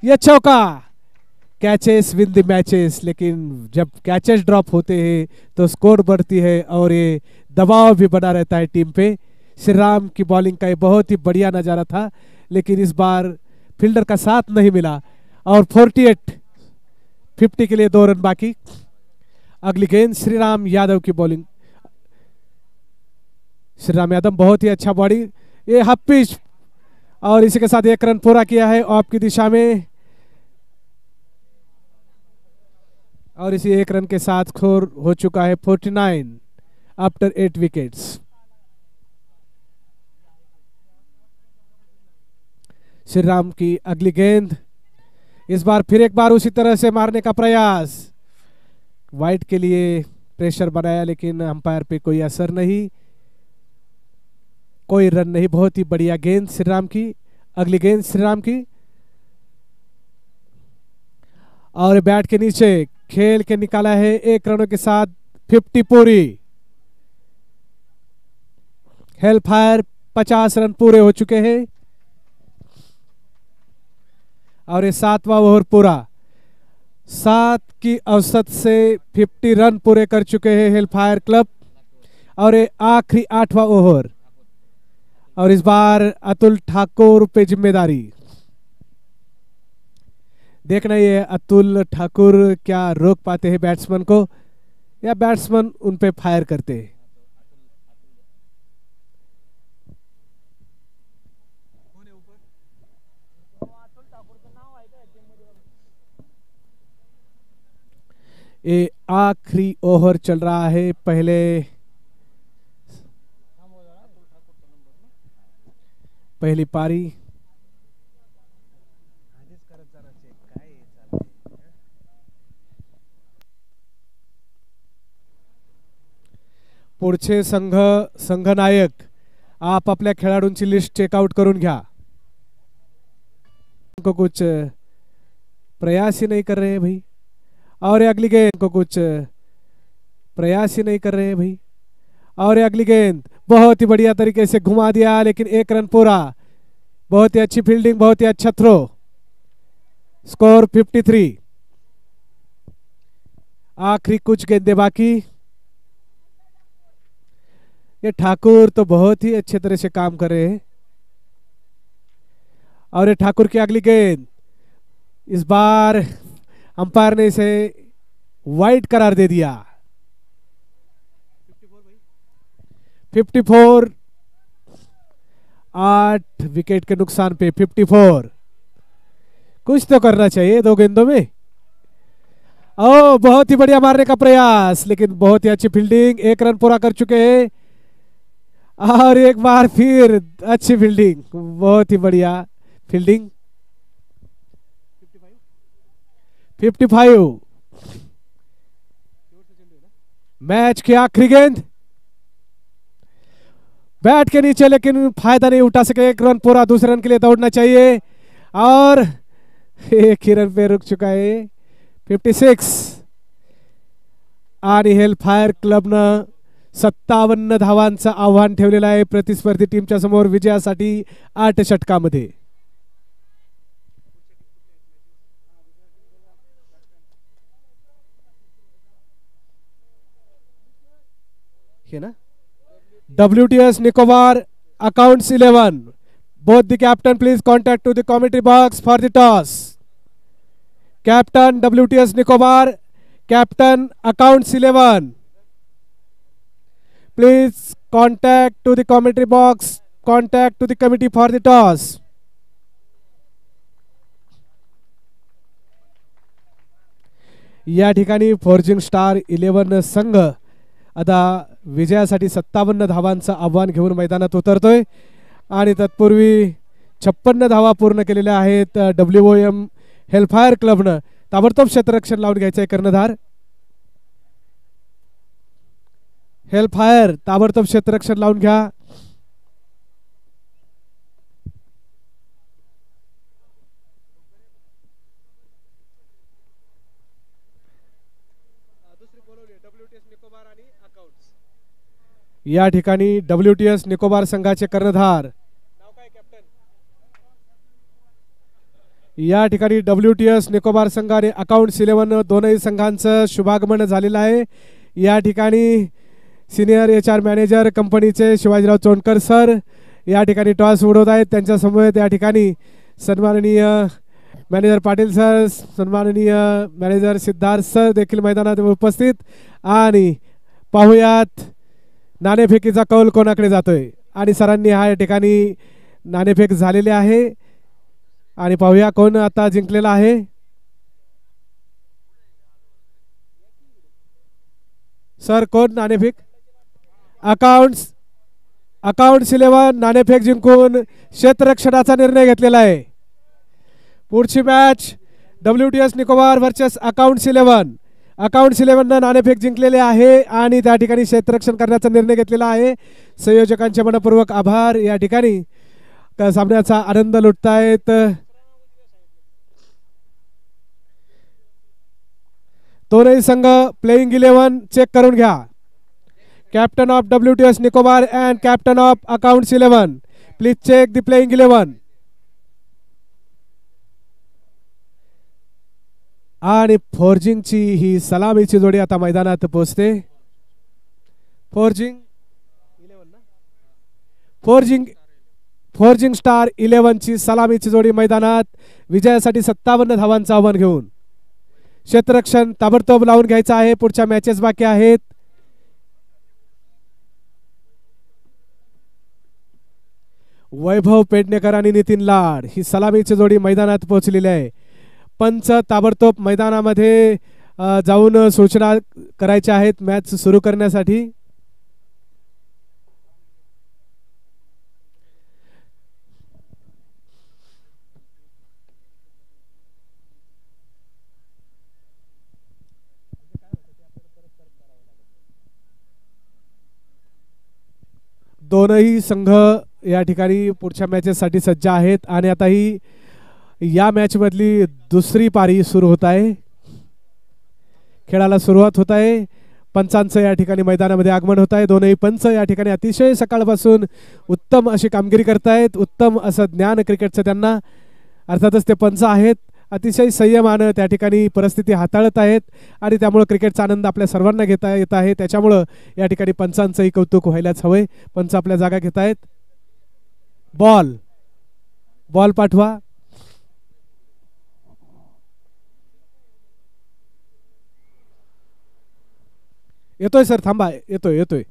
ये चौका. कैचेस विन द मैचेस, लेकिन जब कैचेस ड्रॉप होते हैं तो स्कोर बढ़ती है और ये दबाव भी बना रहता है टीम पे. श्रीराम की बॉलिंग का ये बहुत ही बढ़िया नज़ारा था, लेकिन इस बार फील्डर का साथ नहीं मिला. और 50 के लिए 2 रन बाकी. अगली गेंद श्रीराम यादव की बॉलिंग. श्रीराम यादव बहुत ही अच्छा बॉलिंग, ये हाफ पिच, और इसी के साथ 1 रन पूरा किया है ऑफ की दिशा में. और इसी 1 रन के साथ स्कोर हो चुका है 49 आफ्टर 8 विकेट्स. श्रीराम की अगली गेंद, इस बार फिर एक बार उसी तरह से मारने का प्रयास. वाइड के लिए प्रेशर बनाया, लेकिन अंपायर पे कोई असर नहीं, कोई रन नहीं. बहुत ही बढ़िया गेंद श्रीराम की. अगली गेंद श्रीराम की, और बैट के नीचे खेल के निकाला है 1 रनों के साथ 50 पूरी. हेलफायर 50 रन पूरे हो चुके हैं और ये 7वां ओवर पूरा. 7 की औसत से 50 रन पूरे कर चुके हैं हेलफायर क्लब. और ये आखिरी 8वां ओवर, और इस बार अतुल ठाकुर पे जिम्मेदारी. देखना ये अतुल ठाकुर क्या रोक पाते हैं बैट्समैन को या बैट्समैन उन पे फायर करते हैं। ये आखिरी ओवर चल रहा है पहली पारी। पुढचे संघनायक आप अपने खेळाडूंची लिस्ट चेकआउट करून घ्या। को कुछ प्रयास ही नहीं कर रहे हैं भाई, और अगली गेंद को कुछ प्रयास ही नहीं कर रहे हैं भाई, और अगली गेंद बहुत ही बढ़िया तरीके से घुमा दिया, लेकिन 1 रन पूरा। बहुत ही अच्छी फील्डिंग, बहुत ही अच्छा थ्रो। स्कोर 53। आखिरी कुछ गेंदें बाकी। ये ठाकुर तो बहुत ही अच्छे तरह से काम कर रहे हैं, और ये ठाकुर की अगली गेंद इस बार अंपायर ने इसे वाइड करार दे दिया। 54, 8 विकेट के नुकसान पे 54। कुछ तो करना चाहिए 2 गेंदों में। ओ बहुत ही बढ़िया मारने का प्रयास, लेकिन बहुत ही अच्छी फील्डिंग। 1 रन पूरा कर चुके हैं, और एक बार फिर अच्छी फील्डिंग, बहुत ही बढ़िया फील्डिंग। 55। मैच की आखिरी गेंद बैट के नीचे, लेकिन फायदा नहीं उठा सके। 1 रन पूरा, दूसरे रन के लिए दौड़ना चाहिए, और 1 ही रन पे रुक चुका है। 56। आणि हेलफायर क्लबनं 57 धावांचं आव्हान ठेवलेलं आहे प्रतिस्पर्धी टीमच्या समोर विजयासाठी 8 षटकामध्ये। हे ना WTS Nicobar accounts 11. Both the captain please contact to the commentary box for the toss. Captain WTS Nicobar, captain accounts 11. Please contact to the commentary box, contact to the committee for the toss. या ठिकाणी forging star 11 संघ आता विजयासाठी 57 धावांचं आव्हान घेऊन मैदानात उतरतोय, आणि तत्पूर्वी 56 धावा पूर्ण केलेल्या आहेत WOM हेलफायर क्लबनं। ताबडतोब क्षेत्ररक्षण लावून घ्यायचंय कर्णधार। हेलफायर ताबडतोब क्षेत्ररक्षण लावून घ्या। या ठिकाणी WTS निकोबार संघाचे कर्णधार, या ठिकाणी WTS निकोबार संघाने अकाउंट्स 11 दोनही संघांचं शुभागमन झालेलं आहे। या ठिकाणी सिनियर HR मॅनेजर कंपनीचे शिवाजीराव चोंडकर सर या ठिकाणी टॉस उडवत आहेत। त्यांच्या समवेत या ठिकाणी सन्माननीय मॅनेजर पाटील सर, सन्माननीय मॅनेजर सिद्धार्थ सर देखील मैदानात उपस्थित, आणि पाहूयात नाणेफेकीचा कौल कोणाकडे जातोय। आणि सरांनी हा या ठिकाणी नाणेफेक झालेले आहे, आणि पाहूया कोण आता जिंकलेला आहे। सर कोण नाणेफेक? अकाउंट्स 11 नाणेफेक जिंकून क्षेत्ररक्षणाचा निर्णय घेतलेला आहे। पुढची match WTS Nicobar versus accounts 11। Accounts 11 नाणेफेक जिंकलेले आहे, आणि त्या ठिकाणी क्षेत्ररक्षण करण्याचा निर्णय घेतलेला आहे। संयोजकांचे मनपूर्वक आभार। या ठिकाणी त्या सामन्याचा आनंद लुटतायत दोनही संघ। प्लेइंग 11 चेक करून घ्या। Captain of WTS Nicobar and captain of accounts 11, please check the playing 11। आणि फॉर्जिंगची ही सलामीची जोडी आता मैदानात पोहोचते। फॉर्जिंग स्टार 11 ची सलामीची जोडी मैदानात विजयासाठी 57 धावांचं आव्हान घेऊन. क्षेत्ररक्षण ताबडतोब लावून घ्यायचं आहे, पुढच्या मॅचेस बाकी आहेत. वैभव पेडणेकर आणि नितीन लाड ही सलामीची जोडी मैदानात पोहोचलेली आहे. पंच ताबडतोब मैदानामध्ये जाऊन सूचना करायच्या आहेत मॅच सुरू करण्यासाठी. दोनही संघ या ठिकाणी पुढच्या मॅचेससाठी सज्ज आहेत आणि आता ही या मॅच मधली दुसरी पारी सुरू होत आहे. खेळाला सुरुवात होत आहे. पंचांचं या ठिकाणी मैदानामध्ये आगमन होत आहे. दोनही पंच या ठिकाणी अतिशय सकाळपासून उत्तम अशी कामगिरी करतायत. उत्तम असं ज्ञान क्रिकेटचं त्यांना, अर्थातच ते पंच आहेत. अतिशय संयमानं त्या ठिकाणी परिस्थिती हाताळत आहेत आणि त्यामुळे क्रिकेटचा आनंद आपल्या सर्वांना घेता येत आहे. त्याच्यामुळं या ठिकाणी पंचांचंही कौतुक व्हायलाच हवंय. पंच आपल्या जागा घेत आहेत. बॉल पाठवा. येतोय सर, थांबा, येतोय.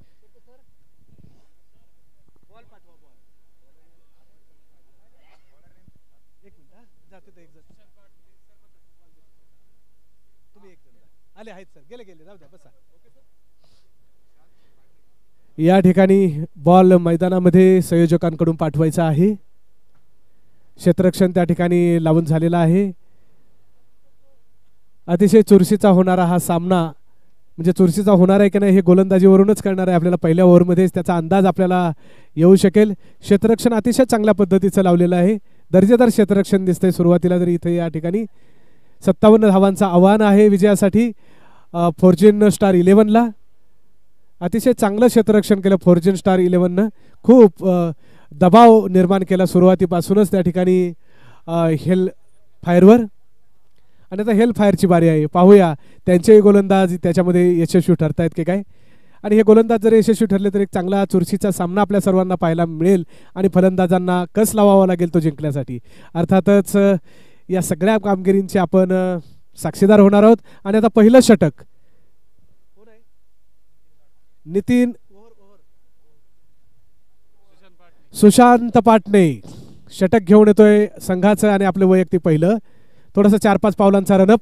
या ठिकाणी बॉल मैदानामध्ये संयोजकांकडून पाठवायचा आहे. क्षेत्ररक्षण त्या ठिकाणी लावून झालेला आहे. अतिशय चुरशीचा होणारा हा सामना, म्हणजे चुरशीचा होणार आहे की नाही हे गोलंदाजीवरूनच कळणार आहे आपल्याला. पहिल्या ओव्हरमध्येच त्याचा अंदाज आपल्याला येऊ शकेल. क्षेत्ररक्षण अतिशय चांगल्या पद्धतीचं लावलेलं आहे. दर्जेदार क्षेत्ररक्षण दिसतंय सुरुवातीला तरी. इथे या ठिकाणी 57 धावांचं आव्हान आहे विजयासाठी फॉर्च्यून स्टार 11ला. अतिशय चांगलं क्षेत्ररक्षण केलं फॉर्च्यून स्टार 11नं. खूप दबाव निर्माण केला सुरुवातीपासूनच त्या ठिकाणी हेल फायरवर. आणि आता हेल फायरची बारी आहे. पाहूया त्यांचेही गोलंदाज त्याच्यामध्ये यशस्वी ठरतायत की काय. आणि हे गोलंदाज जर यशस्वी ठरले तर एक चांगला चुरशीचा सामना आपल्या सर्वांना पाहायला मिळेल आणि फलंदाजांना कस लावावा लागेल तो जिंकण्यासाठी. अर्थातच या सगळ्या कामगिरींचे आपण साक्षीदार होणार आहोत. आणि आता पहिलं षटक नितीन सुशांत पाटणे षटक घेऊन येतोय संघाचं आणि आपलं वैयक्तिक पहिलं. थोडंसं 4-5 पावलांचा रनअप.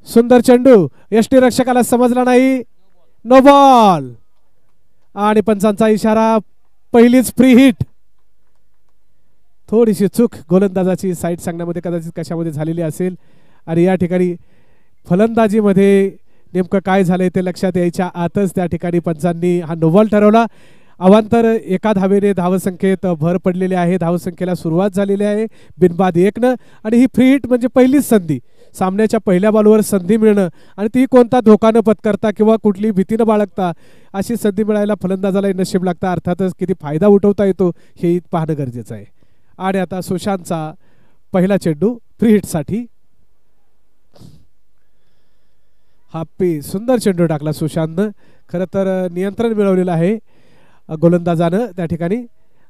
सुंदर चेंडू यष्टीरक्षकाला समजला नाही. नो बॉल आणि पंचांचा इशारा. पहिलीच फ्री हिट. थोडीशी चूक गोलंदाजाची साईड सांगण्यामध्ये कदाचित कशामध्ये झालेली असेल आणि या ठिकाणी फलंदाजीमध्ये नेमकं काय झालंय ते लक्षात यायच्या आतच त्या ठिकाणी पंचांनी हा नो बॉल ठरवला. अवांतर एका धावेने धावसंख्येत भर पडलेली आहे. धावसंख्येला सुरुवात झालेली आहे बिनबाद 1नं. आणि ही फ्री हिट म्हणजे पहिलीच संधी, सामन्याच्या पहिल्या बॉलवर संधी मिळणं आणि ती कोणता धोका न पत्करता किंवा कुठली भीती न बाळगता अशी संधी मिळायला फलंदाजालाही नशीब लागतं. अर्थातच किती फायदा उठवता येतो हे पाहणं गरजेचं आहे. आणि आता सुशांतचा पहिला चेंडू फ्री हिटसाठी. हाप्पी सुंदर चेंडू टाकला सुशांतनं. खरं तर नियंत्रण मिळवलेलं आहे गोलंदाजानं त्या ठिकाणी.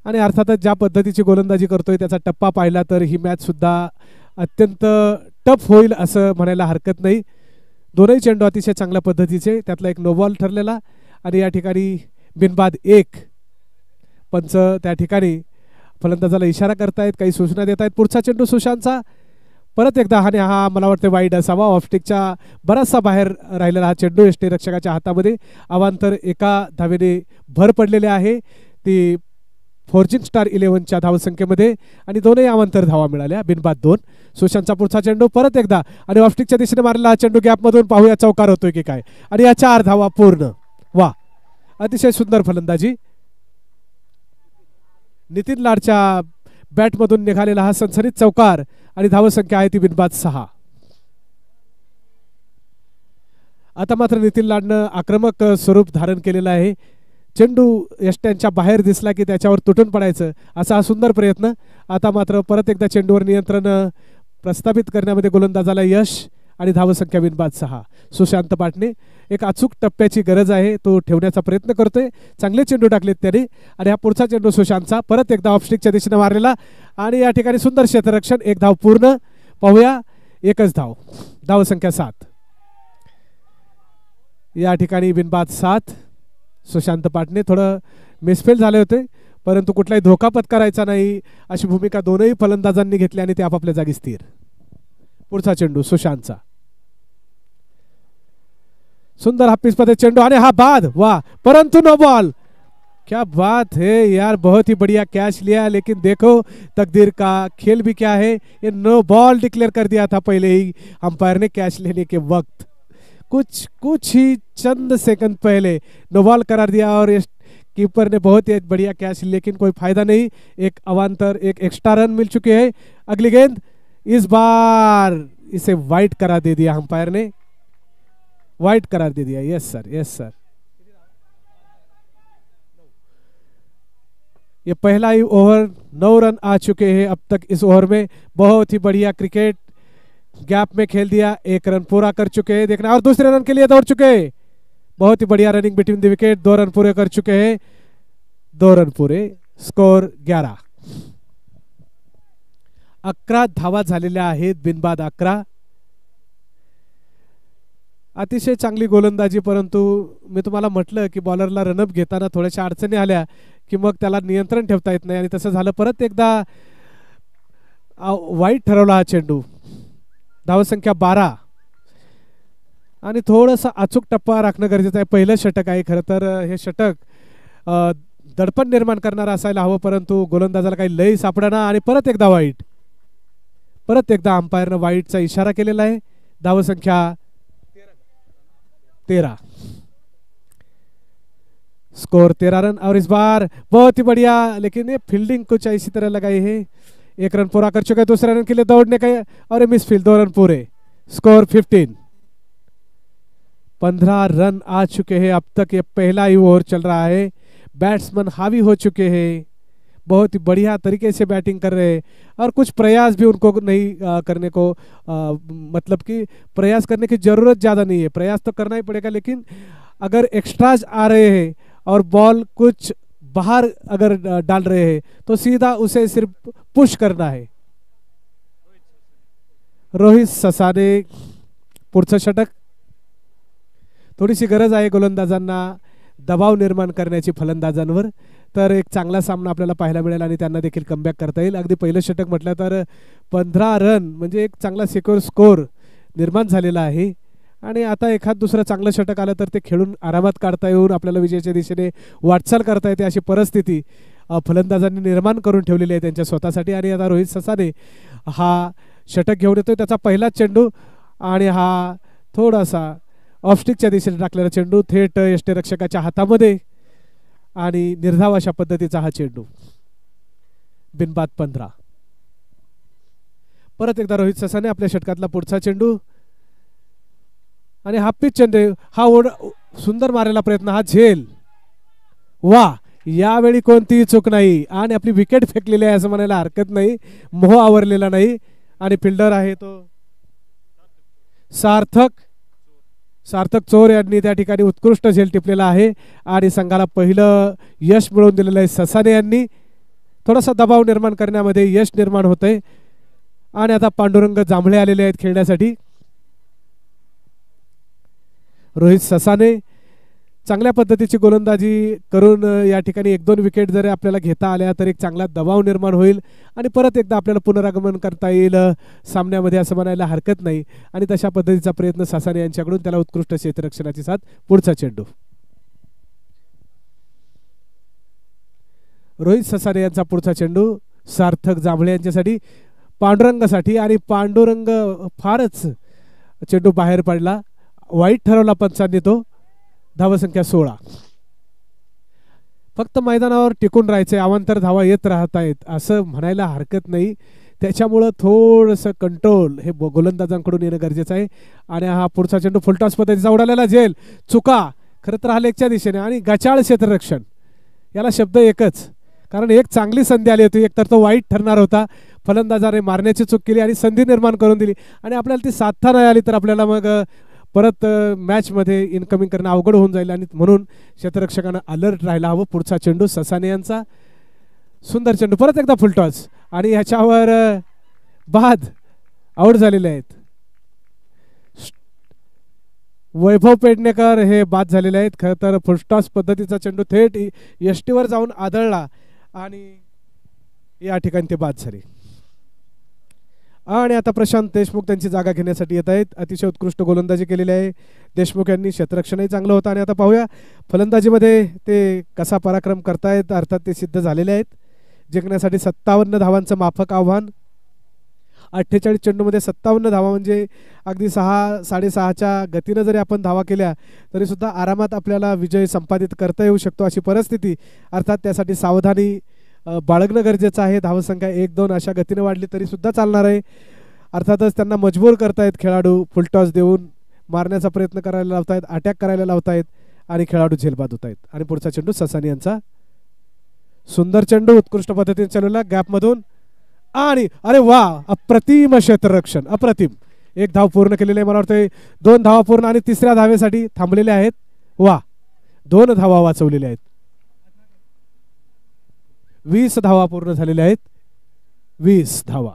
आणि अर्थातच ज्या पद्धतीची गोलंदाजी करतोय त्याचा टप्पा पाहिला तर ही मॅच सुद्धा अत्यंत टफ होईल असं म्हणायला हरकत नाही. दोनही चेंडू अतिशय चांगल्या पद्धतीचे. त्यातला एक नो बॉल ठरलेला आणि या ठिकाणी बिनबाद 1. पंच त्या ठिकाणी फलंदाजाला इशारा करतायत, काही सूचना देत आहेत. पुढचा चेंडू सुशांतचा परत एकदा. आणि हा मला वाटतं वाईड असावा. ऑफस्टिकच्या बराचसा बाहेर राहिलेला हा चेंडू यष्टीरक्षकाच्या हातामध्ये. अवांतर एका धावेने भर पडलेले आहे ती फॉर्च्यून स्टार 11च्या धावसंख्येमध्ये आणि दोनही अवांतर धावा मिळाल्या बिनबाद 2. सुशांतचा पुढचा चेंडू परत एकदा आणि ऑफस्टिकच्या दिशेने मारलेला हा चेंडू गॅपमधून. पाहूया चौकार होतोय की काय. आणि या 4 धावा पूर्ण. वा, अतिशय सुंदर फलंदाजी. नितीन लाडच्या बॅटमधून निघालेला हा सनसनीत चौकार आणि धावसंख्या आहे ती बिनबाद 6. आता मात्र नितीन लाडनं आक्रमक स्वरूप धारण केलेलं आहे. चेंडू यष्ट्यांच्या बाहेर दिसला की त्याच्यावर तुटून पडायचं असा हा सुंदर प्रयत्न. आता मात्र परत एकदा चेंडूवर नियंत्रण प्रस्थापित करण्यामध्ये गोलंदाजाला यश आणि धावसंख्या बिनबाद 6. सुशांत पाटणे एक अचूक टप्प्याची गरज आहे, तो ठेवण्याचा प्रयत्न करतोय. चांगले चेंडू टाकलेत त्याने आणि हा पुढचा चेंडू सुशांतचा परत एकदा ऑफस्टिकच्या दिशेने मारलेला आणि या ठिकाणी सुंदर क्षेत्ररक्षण. एक धाव पूर्ण. पाहूया एकच धाव. धावसंख्या 7. या ठिकाणी बिनबाद 7. सुशांत पाटणे थोडं मिसफेल झाले होते परंतु कुठलाही धोका पत्करायचा नाही अशी भूमिका दोनही फलंदाजांनी घेतली आणि ते आपापल्या जागी स्थिर. पुढचा चेंडू सुशांतचा. सुंदर हाफिस मध्ये चेंडू आणि हा बाद. वाह, परंतु नो बॉल. क्या बात है यार, बहुत ही बढ़िया कैच लिया लेकिन देखो तकदीर का खेल भी क्या है, ये नो बॉल डिक्लेयर कर दिया था पहले ही अंपायर ने कैच लेने के वक्त. कुछ ही चंद सेकंड पहले नो बॉल करार दिया और कीपर ने बहुत ही बढ़िया कैच, लेकिन कोई फायदा नहीं. एक अवांतर, एक एक्स्ट्रा रन मिल चुके हैं. अगली गेंद, इस बार इसे वाइट करार दे दिया अंपायर ने, वाइट करार दे दिया. Yes sir, yes sir. ये पहला ही ओवर 9 रन आ चुके हैं अब तक इस ओवर में. बहुत ही बढ़िया क्रिकेट, गैप में खेल दिया. 1 रन पूरा कर चुके हैं. देखना, और दूसरे रन के लिए दौड़ चुके हैं. बहुत ही बढ़िया running between the wicket. 2 run पूरे कर चुके हैं. 2 रन पूरे. स्कोर 11. 11 धावा झालेल्या आहेत. बिनबाद 11. अतिशय चांगली गोलंदाजी, परंतु मी तुम्हाला म्हटलं की बॉलरला रनअप घेताना थोड्याशा अडचणी आल्या की मग त्याला नियंत्रण ठेवता येत नाही आणि तसं झालं. परत एकदा वाईट ठरवला हा चेंडू. धावसंख्या 12 आणि थोडंसं अचूक टप्पा राखणं गरजेचं आहे. पहिलं षटक आहे खरं तर. हे षटक दडपण निर्माण करणारं असायला हवं, परंतु गोलंदाजाला काही लय सापडना आणि परत एकदा वाईट. परत एकदा अंपायरनं वाईटचा इशारा केलेला आहे. धावसंख्या 13. Score 13 run. और इस बार बहुत ही बढ़िया, लेकिन ये फील्डिंग कुछ इसी तरह लगाई है. 1 रन पूरा कर चुके हैं. दूसरे रन के लिए दौड़ने का और ये मिस फील्ड. 2 रन पूरे. स्कोर 15. 15 रन आ चुके हैं अब तक. ये पहला ही ओवर चल रहा है. बैट्समैन हावी हो चुके हैं, बहुत ही बढ़िया तरीके से बैटिंग कर रहे हैं और कुछ प्रयास भी उनको नहीं करने को मतलब कि प्रयास करने की ज़रूरत ज़्यादा नहीं है. प्रयास तो करना ही पड़ेगा, लेकिन अगर एक्स्ट्राज आ रहे हैं और बॉल कुछ बाहर अगर डाल रहे हैं तो सीधा उसे सिर्फ पुश करना है. रोहित ससाने पुढचं षटक. थोडीशी गरज आहे गोलंदाजांना दबाव निर्माण करण्याची फलंदाजांवर, तर एक चांगला सामना आपल्याला पाहायला मिळेल आणि त्यांना देखील कमबॅक करता येईल. अगदी पहिलं षटक म्हटलं तर 15 रन म्हणजे एक चांगला सिक्युअर स्कोर निर्माण झालेला आहे आणि आता एखाद दुसरं चांगलं षटक आलं तर ते खेळून आरामात काढता येऊन आपल्याला विजयाच्या दिशेने वाटचाल करता येते अशी परिस्थिती फलंदाजांनी निर्माण करून ठेवलेली आहे त्यांच्या स्वतःसाठी. आणि आता रोहित ससाने हा षटक घेऊन येतोय. त्याचा पहिला चेंडू आणि हा थोडासा ऑफस्टिकच्या दिशेने टाकलेला चेंडू थेट यष्टीरक्षकाच्या हातामध्ये आणि निर्धाव अशा पद्धतीचा हा चेंडू. बिनबाद 15. परत एकदा रोहित ससाने आपल्या षटकातला पुढचा चेंडू आणि हा पिच चेंडू. हा सुंदर मारायला प्रयत्न. हा झेल. वा, यावेळी कोणतीही चूक नाही आणि आपली विकेट फेकलेली आहे असं म्हणायला हरकत नाही. मोह आवरलेला नाही आणि फिल्डर आहे तो सार्थक चोर यांनी त्या ठिकाणी उत्कृष्ट झेल टिपलेला आहे आणि संघाला पहिलं यश मिळवून दिलेलं आहे. ससाने यांनी थोडासा दबाव निर्माण करण्यामध्ये यश निर्माण होतंय आणि आता पांडुरंग जांभळे आलेले आहेत खेळण्यासाठी. रोहित ससाने चांगल्या पद्धतीची गोलंदाजी करून या ठिकाणी 1-2 विकेट जरी आपल्याला घेता आल्या तर एक चांगला दबाव निर्माण होईल आणि परत एकदा आपल्याला पुनरागमन करता येईल सामन्यामध्ये असं म्हणायला हरकत नाही. आणि तशा पद्धतीचा प्रयत्न ससाने यांच्याकडून. त्याला उत्कृष्ट क्षेत्ररक्षणाची साथ. पुढचा चेंडू रोहित ससाने यांचा पुढचा चेंडू सार्थक जांभळे यांच्यासाठी, पांडुरंगासाठी आणि पांडुरंग फारच चेंडू बाहेर पडला. वाईट ठरवला पंचांनी तो. धावसंख्या 16. फक्त मैदानावर टिकून राहायचे, अवांतर धावा येत राहत आहेत असं म्हणायला हरकत नाही. त्याच्यामुळं थोडंसं कंट्रोल हे गोलंदाजांकडून येणं गरजेचं आहे. आणि हा पुढचा चेंडू फुलटॉस पद्धतीचा उडालेला झेल. चुका खरं तर हा लेगच्या दिशेने आणि गचाळ क्षेत्ररक्षण. याला शब्द एकच, कारण एक चांगली संधी आली होती. एकतर तो वाईट ठरणार होता फलंदाजाने मारण्याची चूक केली आणि संधी निर्माण करून दिली आणि आपल्याला ती साधता नाही आली तर आपल्याला मग परत मॅचमध्ये इनकमिंग करणं अवघड होऊन जाईल आणि म्हणून क्षेत्ररक्षकानं अलर्ट राहायला हवं. पुढचा चेंडू ससाने यांचा सुंदर चेंडू परत एकदा फुलटॉस आणि ह्याच्यावर बाद आउट झालेले आहेत. वैभव पेडणेकर हे बाद झालेले आहेत. खरं तर फुलटॉस पद्धतीचा चेंडू थेट यष्टीवर जाऊन आदळला आणि या ठिकाणी ते बाद झाले. आणि आता प्रशांत देशमुख त्यांची जागा घेण्यासाठी येत आहेत. अतिशय उत्कृष्ट गोलंदाजी केलेली आहे देशमुख यांनी. क्षेत्ररक्षणही चांगलं होतं आणि आता पाहूया फलंदाजीमध्ये ते कसा पराक्रम करतायत. अर्थात ते सिद्ध झालेले आहेत. जिंकण्यासाठी 57 धावांचं माफक आव्हान. 48 चेंडूमध्ये 57 धावा म्हणजे अगदी 6-6.5च्या गतीनं जरी आपण धावा केल्या तरी सुद्धा आरामात आपल्याला विजय संपादित करता येऊ शकतो अशी परिस्थिती. अर्थात त्यासाठी सावधानी बाळगणं गरजेचं आहे. धावसंख्या 1-2 अशा गतीने वाढली तरी सुद्धा चालणार आहे. अर्थातच त्यांना मजबूर करतायत खेळाडू. फुलटॉस देऊन मारण्याचा प्रयत्न करायला लावतायत, अटॅक करायला लावतायत आणि खेळाडू झेलबाद होत आहेत. आणि पुढचा चेंडू ससानी यांचा सुंदर चेंडू उत्कृष्ट पद्धतीने चालवला गॅपमधून आणि अरे वा अप्रतिम क्षेत्ररक्षण अप्रतिम. एक धाव पूर्ण केलेली आहे. मला वाटतं 2 धावा पूर्ण आणि तिसऱ्या धावेसाठी थांबलेले आहेत. वा 2 धावा वाचवलेल्या आहेत. 20 धावा पूर्ण झालेल्या आहेत. 20 धावा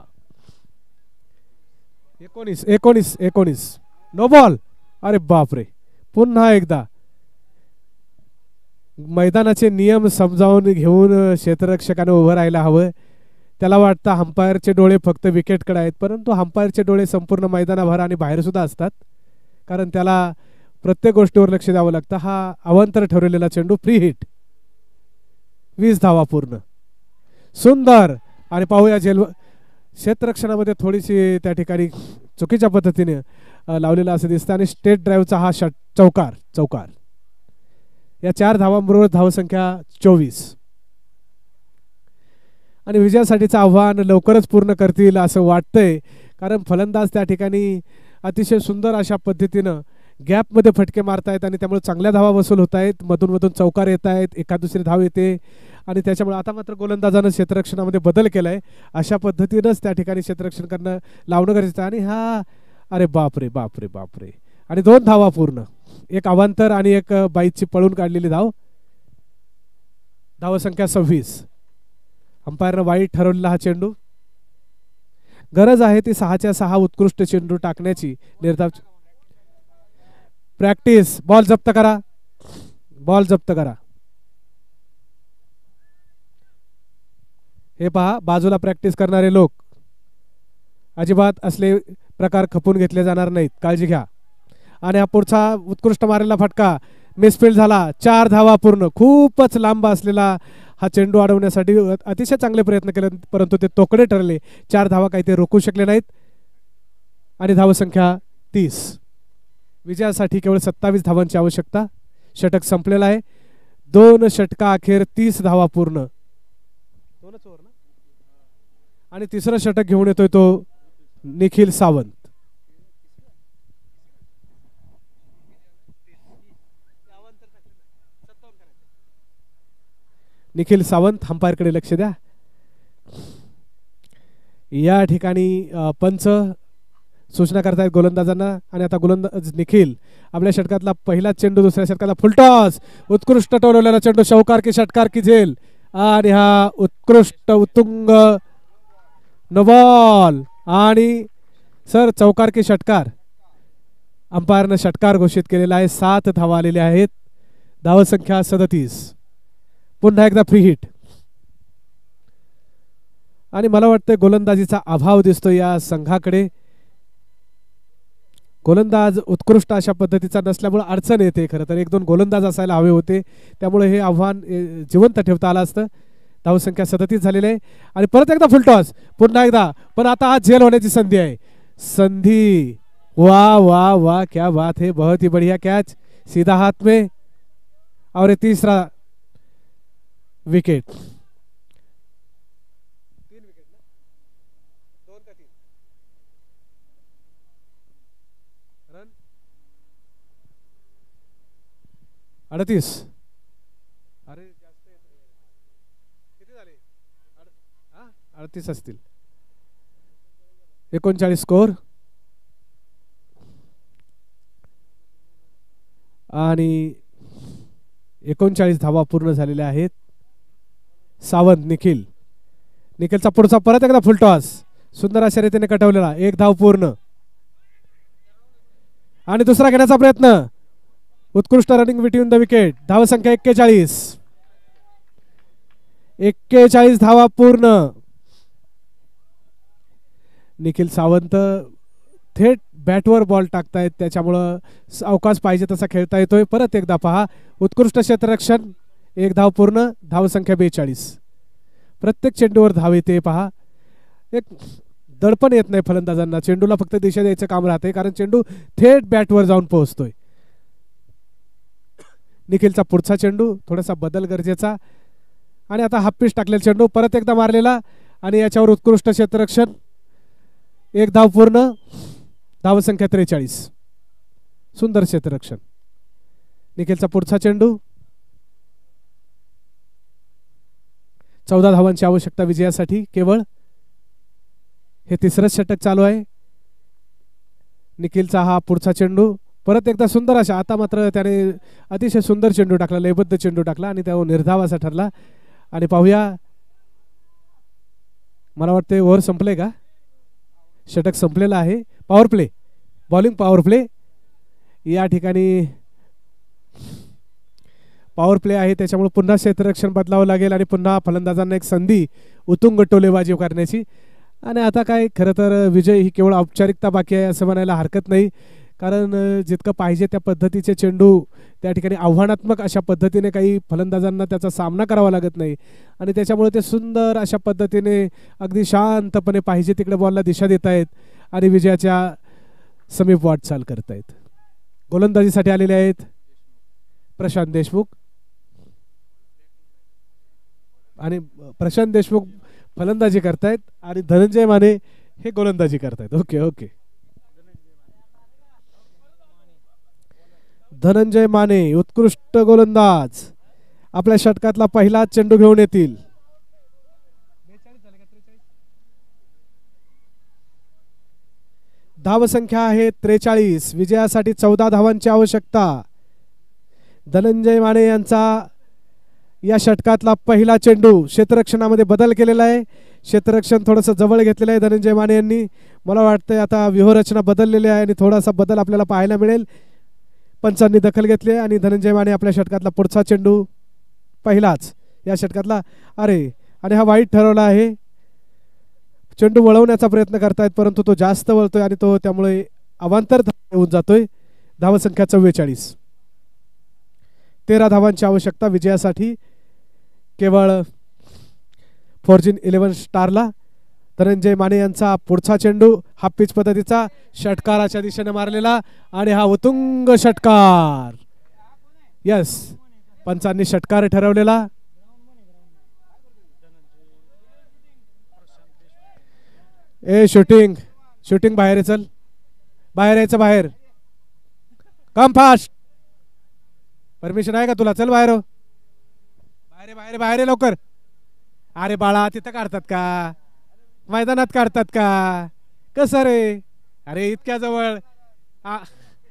19 नो बॉल. अरे बापरे. पुन्हा एकदा मैदानाचे नियम समजावून घेऊन क्षेत्ररक्षकाने उभं राहायला हवं. त्याला वाटतं हंपायरचे डोळे फक्त विकेटकडे आहेत परंतु हंपायरचे डोळे संपूर्ण मैदानाभर आणि बाहेर सुद्धा असतात कारण त्याला प्रत्येक गोष्टीवर लक्ष द्यावं लागतं. हा अवांतर ठरवलेला चेंडू फ्री हिट. 20 धावा पूर्ण सुंदर. आणि पाहूया क्षेत्ररक्षणामध्ये थोडीशी त्या ठिकाणी चुकीच्या पद्धतीने लावलेला असं दिसतं आणि स्टेट ड्राईव्हचा हा चौकार या 4 धावांबरोबर धावसंख्या 24 आणि विजयासाठीचं आव्हान लवकरच पूर्ण करतील असं वाटतंय कारण फलंदाज त्या ठिकाणी अतिशय सुंदर अशा पद्धतीनं गॅपमध्ये फटके मारतायत आणि त्यामुळे चांगल्या धावा वसूल होत आहेत. मधून चौकार येत आहेत. एका दुसरी धाव येते आणि त्याच्यामुळे आता मात्र गोलंदाजानं क्षेत्ररक्षणामध्ये बदल केला आहे. अशा पद्धतीनंच त्या ठिकाणी क्षेत्ररक्षण करणं लावणं गरजेचं आहे. आणि हा अरे बापरे बापरे बापरे. आणि 2 धावा पूर्ण. एक अवांतर आणि एक बाईची पळून काढलेली धाव. धावसंख्या 26. अंपायरनं वाईट ठरवलेला हा चेंडू. गरज आहे ती 6च्या 6 उत्कृष्ट चेंडू टाकण्याची. निर्धाव प्रॅक्टिस. बॉल जप्त करा. हे पहा बाजूला प्रॅक्टिस करणारे लोक अजिबात असले प्रकार खपून घेतले जाणार नाहीत. काळजी घ्या. आणि हा पुढचा उत्कृष्ट मारलेला फटका मिसफील्ड झाला. 4 धावा पूर्ण. खूपच लांब असलेला हा चेंडू अडवण्यासाठी अतिशय चांगले प्रयत्न केले परंतु ते तोकडे ठरले. 4 धावा काही ते रोखू शकले नाहीत आणि धावसंख्या 30. विजयासाठी केवळ 27 धावांची आवश्यकता. षटक संपलेला आहे. 2 षटका अखेर 30 धावा पूर्ण. 2च ओव्हर ना. आणि तिसरं षटक घेऊन येतोय तो निखिल सावंत. निखिल सावंत अंपायरकडे लक्ष द्या. या ठिकाणी पंच सूचना करतायत गोलंदाजांना आणि आता गोलंदाज निखिल आपल्या षटकातला पहिला चेंडू दुसऱ्या षटकाला फुलटॉस. उत्कृष्ट टोलवलेला चेंडू षटकार की झेल आणि हा उत्कृष्ट उत्तुंग नो बॉल आणि सर चौकार की षटकार. अंपायरनं षटकार घोषित केलेला आहे. 7 धावा आलेल्या आहेत. धावसंख्या 37. पुन्हा एकदा फ्री हिट. आणि मला वाटतं गोलंदाजीचा अभाव दिसतो या संघाकडे. गोलंदाज उत्कृष्ट अशा पद्धतीचा नसल्यामुळे अडचण येते. खरं तर 1-2 गोलंदाज असायला हवे होते त्यामुळे हे आव्हान जिवंत ठेवता आलं असतं. धावसंख्या 37 झालेली आहे आणि परत एकदा फुलटॉस. पुन्हा एकदा पण आता हा झेल होण्याची संधी आहे. संधी. वाह वाह वाह क्या बात है. बहुत ही बढ़िया कैच. सीधा हाथ में और तीसरा विकेट. 3 विकेट ना. 2 का 3 रन. 38. अरे जास्त किती झाले. 38 असतील. 39 स्कोर. आणि 39 धावा पूर्ण झालेल्या आहेत. सावंत निखिल, निखिलचा पुढचा परत एकदा फुलटॉस सुंदर अशा रीतीने कटवलेला. एक धाव पूर्ण. आणि दुसरा घेण्याचा प्रयत्न. उत्कृष्ट रनिंग बिटवीन द विकेट. धावसंख्या 41. 41 धावा पूर्ण. निखिल सावंत थेट बॅटवर बॉल टाकतायत, त्याच्यामुळं अवकाश पाहिजे तसा खेळता येतोय. परत एकदा पहा, उत्कृष्ट क्षेत्ररक्षण. एक धाव पूर्ण. धावसंख्या 42. प्रत्येक चेंडूवर धाव येते पहा. एक दडपण येत नाही फलंदाजांना. चेंडूला फक्त दिशा द्यायचं काम राहते, कारण चेंडू थेट बॅटवर जाऊन पोहोचतोय. निखिलचा पुढचा चेंडू, थोडासा बदल गरजेचा. आणि आता हाफ पिच टाकलेला चेंडू परत एकदा मारलेला आणि याच्यावर उत्कृष्ट क्षेत्ररक्षण. एक धाव पूर्ण. धावसंख्या 43. सुंदर क्षेत्ररक्षण. निखिलचा पुढचा चेंडू. 14 धावांची आवश्यकता विजयासाठी केवळ. हे तिसरं षटक चालू आहे. निखिलचा हा पुढचा चेंडू परत एकदा सुंदर अशा. आता मात्र त्याने अतिशय सुंदर चेंडू टाकला, लयबद्ध चेंडू टाकला आणि त्या निर्धावाचा ठरला. आणि पाहूया, मला वाटते ओव्हर संपले का? षटक संपलेला आहे. Power play, bowling power play. या ठिकाणी पॉवर प्ले आहे, त्याच्यामुळे पुन्हा क्षेत्ररक्षण बदलावं लागेल आणि पुन्हा फलंदाजांना एक संधी उतुंग टोलेबाजी करण्याची. आणि आता काय, खरं तर विजय ही केवळ औपचारिकता बाकी आहे असं म्हणायला हरकत नाही, कारण जितकं पाहिजे त्या पद्धतीचे चेंडू त्या ठिकाणी आव्हानात्मक अशा पद्धतीने काही फलंदाजांना त्याचा सामना करावा लागत नाही. आणि त्याच्यामुळे ते सुंदर अशा पद्धतीने अगदी शांतपणे पाहिजे तिकडे बॉलला दिशा देत आहेत आणि विजयाच्या समीप वाटचाल करत आहेत. गोलंदाजीसाठी आलेले आहेत प्रशांत देशमुख. आणि प्रशांत देशमुख फलंदाजी करतायत आणि धनंजय माने हे गोलंदाजी करतायत. Okay okay. धनंजय माने उत्कृष्ट गोलंदाज आपल्या षटकातला पहिला चेंडू घेऊन येतील. धावसंख्या आहे 43. विजयासाठी 14 धावांची आवश्यकता. धनंजय माने यांचा या षटकातला पहिला चेंडू. क्षेत्ररक्षणामध्ये बदल केलेला आहे. क्षेत्ररक्षण थोडंसं जवळ घेतलेलं आहे धनंजय माने यांनी. मला वाटतंय आता व्यूहरचना बदललेली आहे आणि थोडासा बदल आपल्याला पाहायला मिळेल. पंचांनी दखल घेतली आणि धनंजय माने आपल्या षटकातला पुढचा चेंडू, पहिलाच या षटकातला. अरे, आणि हा वाईट ठरवला आहे. चेंडू वळवण्याचा प्रयत्न करतायत परंतु तो जास्त वळतोय आणि तो त्यामुळे अवांतर होऊन जातोय. धावसंख्या 44. 13 धावांची आवश्यकता विजयासाठी केवळ फॉर्च्यून 11 स्टारला. धनंजय माने यांचा पुढचा चेंडू हाफ पिच पद्धतीचा षटकाराच्या दिशेने मारलेला आणि हा उत्तुंग षटकार. यस, पंचांनी षटकार ठरवलेला. ए शूटिंग, शूटिंग बाहेर चल, बाहेर यायचं, बाहेर कम फास्ट. परमिशन आहे का तुला? चल बाहेर, बाहेर बाहेर बाहेर लवकर. अरे बाळा, तिथं काढतात का? मैदानात काढतात का? कसं रे? अरे इतक्या जवळ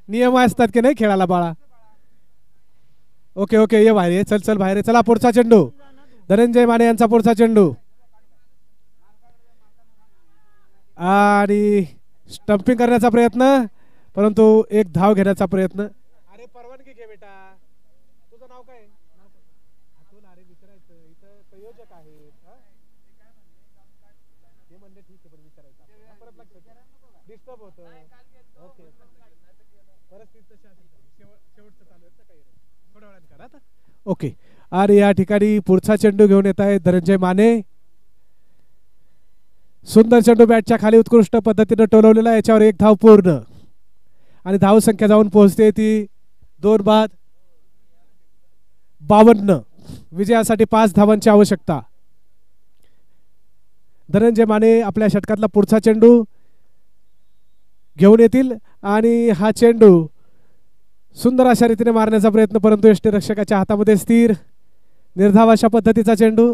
नियम असतात की नाही खेळाला बाळा. ओके ओके, ये बाहेर, चल चल बाहेर. चला पुढचा चेंडू. धनंजय माने यांचा पुढचा चेंडू आणि स्टंपिंग करण्याचा प्रयत्न, परंतु एक धाव घेण्याचा प्रयत्न. अरे परवानगी घे बेटा. तुझं नाव काय? तुला अरे विचारायचं, इथं संयोजक आहे. ते म्हणले ठीक आहे, पण विचारायचं परत लक्षात डिस्टर्ब होतं. ओके, परिस्थिती तशी असेल, शेवटचं चालू आहे काही थोड्या वेळात करा आता. ओके. आणि या ठिकाणी पुढचा चेंडू घेऊन येत आहे धनंजय माने. सुंदर चेंडू बॅटच्या खाली उत्कृष्ट पद्धतीने टोलवलेला. याच्यावर एक धाव पूर्ण आणि धाव संख्या जाऊन पोहोचते ती 2 बाद 52. विजयासाठी 5 धावांची आवश्यकता. धनंजय माने आपल्या षटकातला पुढचा चेंडू घेऊन येतील आणि हा चेंडू सुंदर अशा रीतीने मारण्याचा प्रयत्न, परंतु यष्टीरक्षकाच्या हातामध्ये स्थिर. निर्धाव अशा पद्धतीचा चेंडू.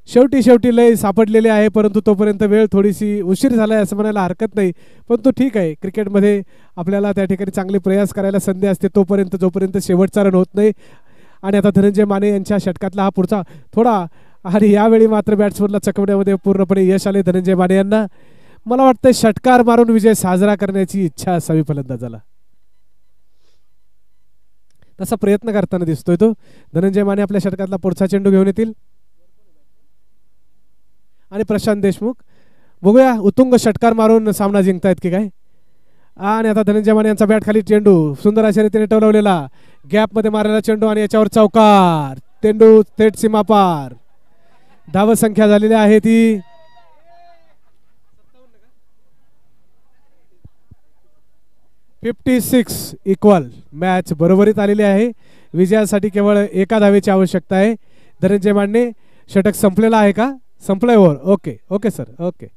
शेवटी लय सापडलेले आहे, परंतु तोपर्यंत वेळ थोडीशी उशीर झाला आहे असं म्हणायला हरकत नाही. परंतु ठीक आहे, क्रिकेटमध्ये आपल्याला त्या ठिकाणी चांगले प्रयास करायला संधी असते तोपर्यंत, जोपर्यंत शेवटचा रन होत नाही. आणि आता धनंजय माने यांच्या षटकातला हा पुढचा थोडा, आणि यावेळी मात्र बॅट्समनला चकवण्यामध्ये पूर्णपणे यश आले धनंजय माने यांना. मला वाटतं षटकार मारून विजय साजरा करण्याची इच्छा असावी फलंदाजाला, तसा प्रयत्न करताना दिसतोय तो. धनंजय माने आपल्या षटकातला पुढचा चेंडू घेऊन येतील आणि प्रशांत देशमुख बघूया उत्तुंग षटकार मारून सामना जिंकतायत की काय. आणि आता धनंजय माने यांचा बॅट खाली चेंडू सुंदर अशा रीतीने टवलवलेला, गॅपमध्ये मारलेला चेंडू आणि याच्यावर चौकार. चेंडू थेट सीमापार. धावसंख्या झालेली आहे ती 56 इक्वल. मॅच बरोबरीत आलेली आहे. विजयासाठी केवळ एका धावेची आवश्यकता आहे. धनंजय माने षटक संपलेला आहे का? संपलंय ओव्हर. Okay sir, okay.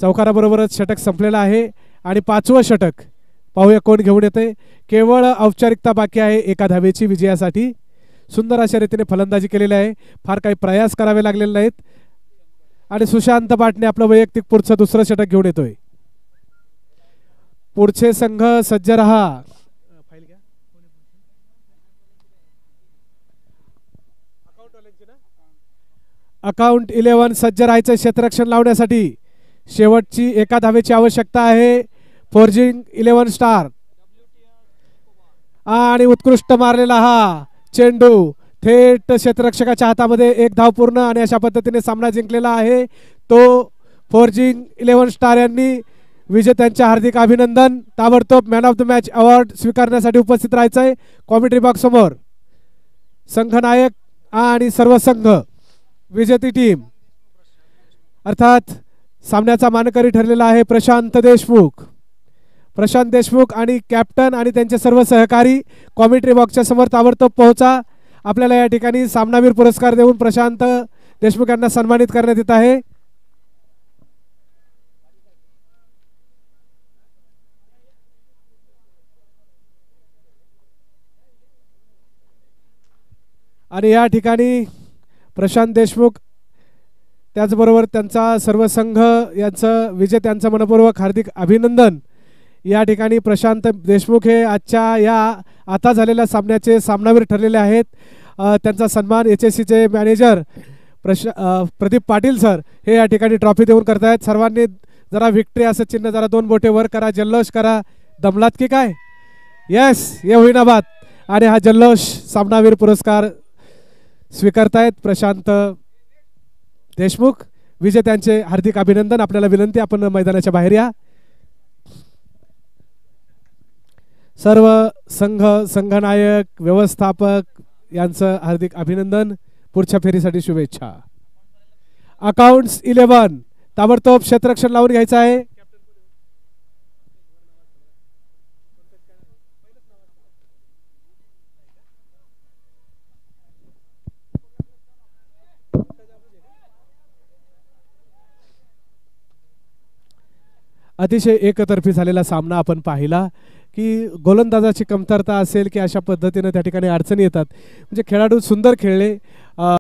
चौकाराबरोबरच षटक संपलेलं आहे आणि 5वं षटक पाहूया कोण घेऊन येते. केवळ औपचारिकता बाकी आहे एका धावेची विजयासाठी. सुंदर अशा रीतीने फलंदाजी केलेली आहे, फार काही प्रयास करावे लागलेले नाहीत. आणि सुशांत पाटणे आपलं वैयक्तिक पुढचं दुसरं षटक घेऊन येतोय. पुढचे संघ सज्ज रहा. अकाउंट 11 सज्ज राहायचं क्षेत्ररक्षण लावण्यासाठी. शेवटची एका धावेची आवश्यकता आहे. Forging 11 star. आणि उत्कृष्ट मारलेला हा चेंडू थेट क्षेत्ररक्षकाच्या हातामध्ये. एक धाव पूर्ण आणि अशा पद्धतीने सामना जिंकलेला आहे तो फोर्जिंग 11 स्टार यांनी. विजेत्यांचे हार्दिक अभिनंदन. ताबडतोब man of the match award स्वीकारण्यासाठी उपस्थित राहायचं आहे कॉमेंट्री बॉक्स समोर. संघनायक आणि सर्व संघ विजेती टीम अर्थात सामन्याचा मानकरी ठरलेला आहे प्रशांत देशमुख. प्रशांत देशमुख आणि कॅप्टन आणि त्यांचे सर्व सहकारी कॉमेंट्री बॉक्सच्या समोर ताबडतोब पोहोचा. आपल्याला या ठिकाणी सामनावीर पुरस्कार देऊन प्रशांत देशमुख यांना सन्मानित करण्यात येत आहे. आणि या ठिकाणी प्रशांत देशमुख त्याचबरोबर त्यांचा सर्व संघ यांचं विजेत्यांचं मनपूर्वक हार्दिक अभिनंदन. या ठिकाणी प्रशांत देशमुख हे आजच्या या आता झालेल्या सामन्याचे सामनावीर ठरलेले आहेत. त्यांचा सन्मान HSCचे मॅनेजर प्रदीप पाटील सर हे या ठिकाणी ट्रॉफी देऊन करतायत. सर्वांनी जरा विक्ट्री असं चिन्ह जरा 2 बोटे वर करा, जल्लोष करा. दमलात की काय? येस, ये होईना बात. आणि हा जल्लोष सामनावीर पुरस्कार स्वीकारतायत प्रशांत देशमुख. विजेत्यांचे हार्दिक अभिनंदन. आपल्याला विनंती, आपण मैदानाच्या बाहेर या. सर्व संघ, संघनायक, व्यवस्थापक यांचं हार्दिक अभिनंदन. पुढच्या फेरीसाठी शुभेच्छा. अकाउंट्स 11 ताबडतोब क्षेत्ररक्षण लावून घ्यायचं आहे. अतिशय एकतर्फी झालेला सामना आपण पाहिला की गोलंदाजाची कमतरता असेल की अशा पद्धतीने त्या ठिकाणी अडचणी येतात. म्हणजे खेळाडू सुंदर खेळले.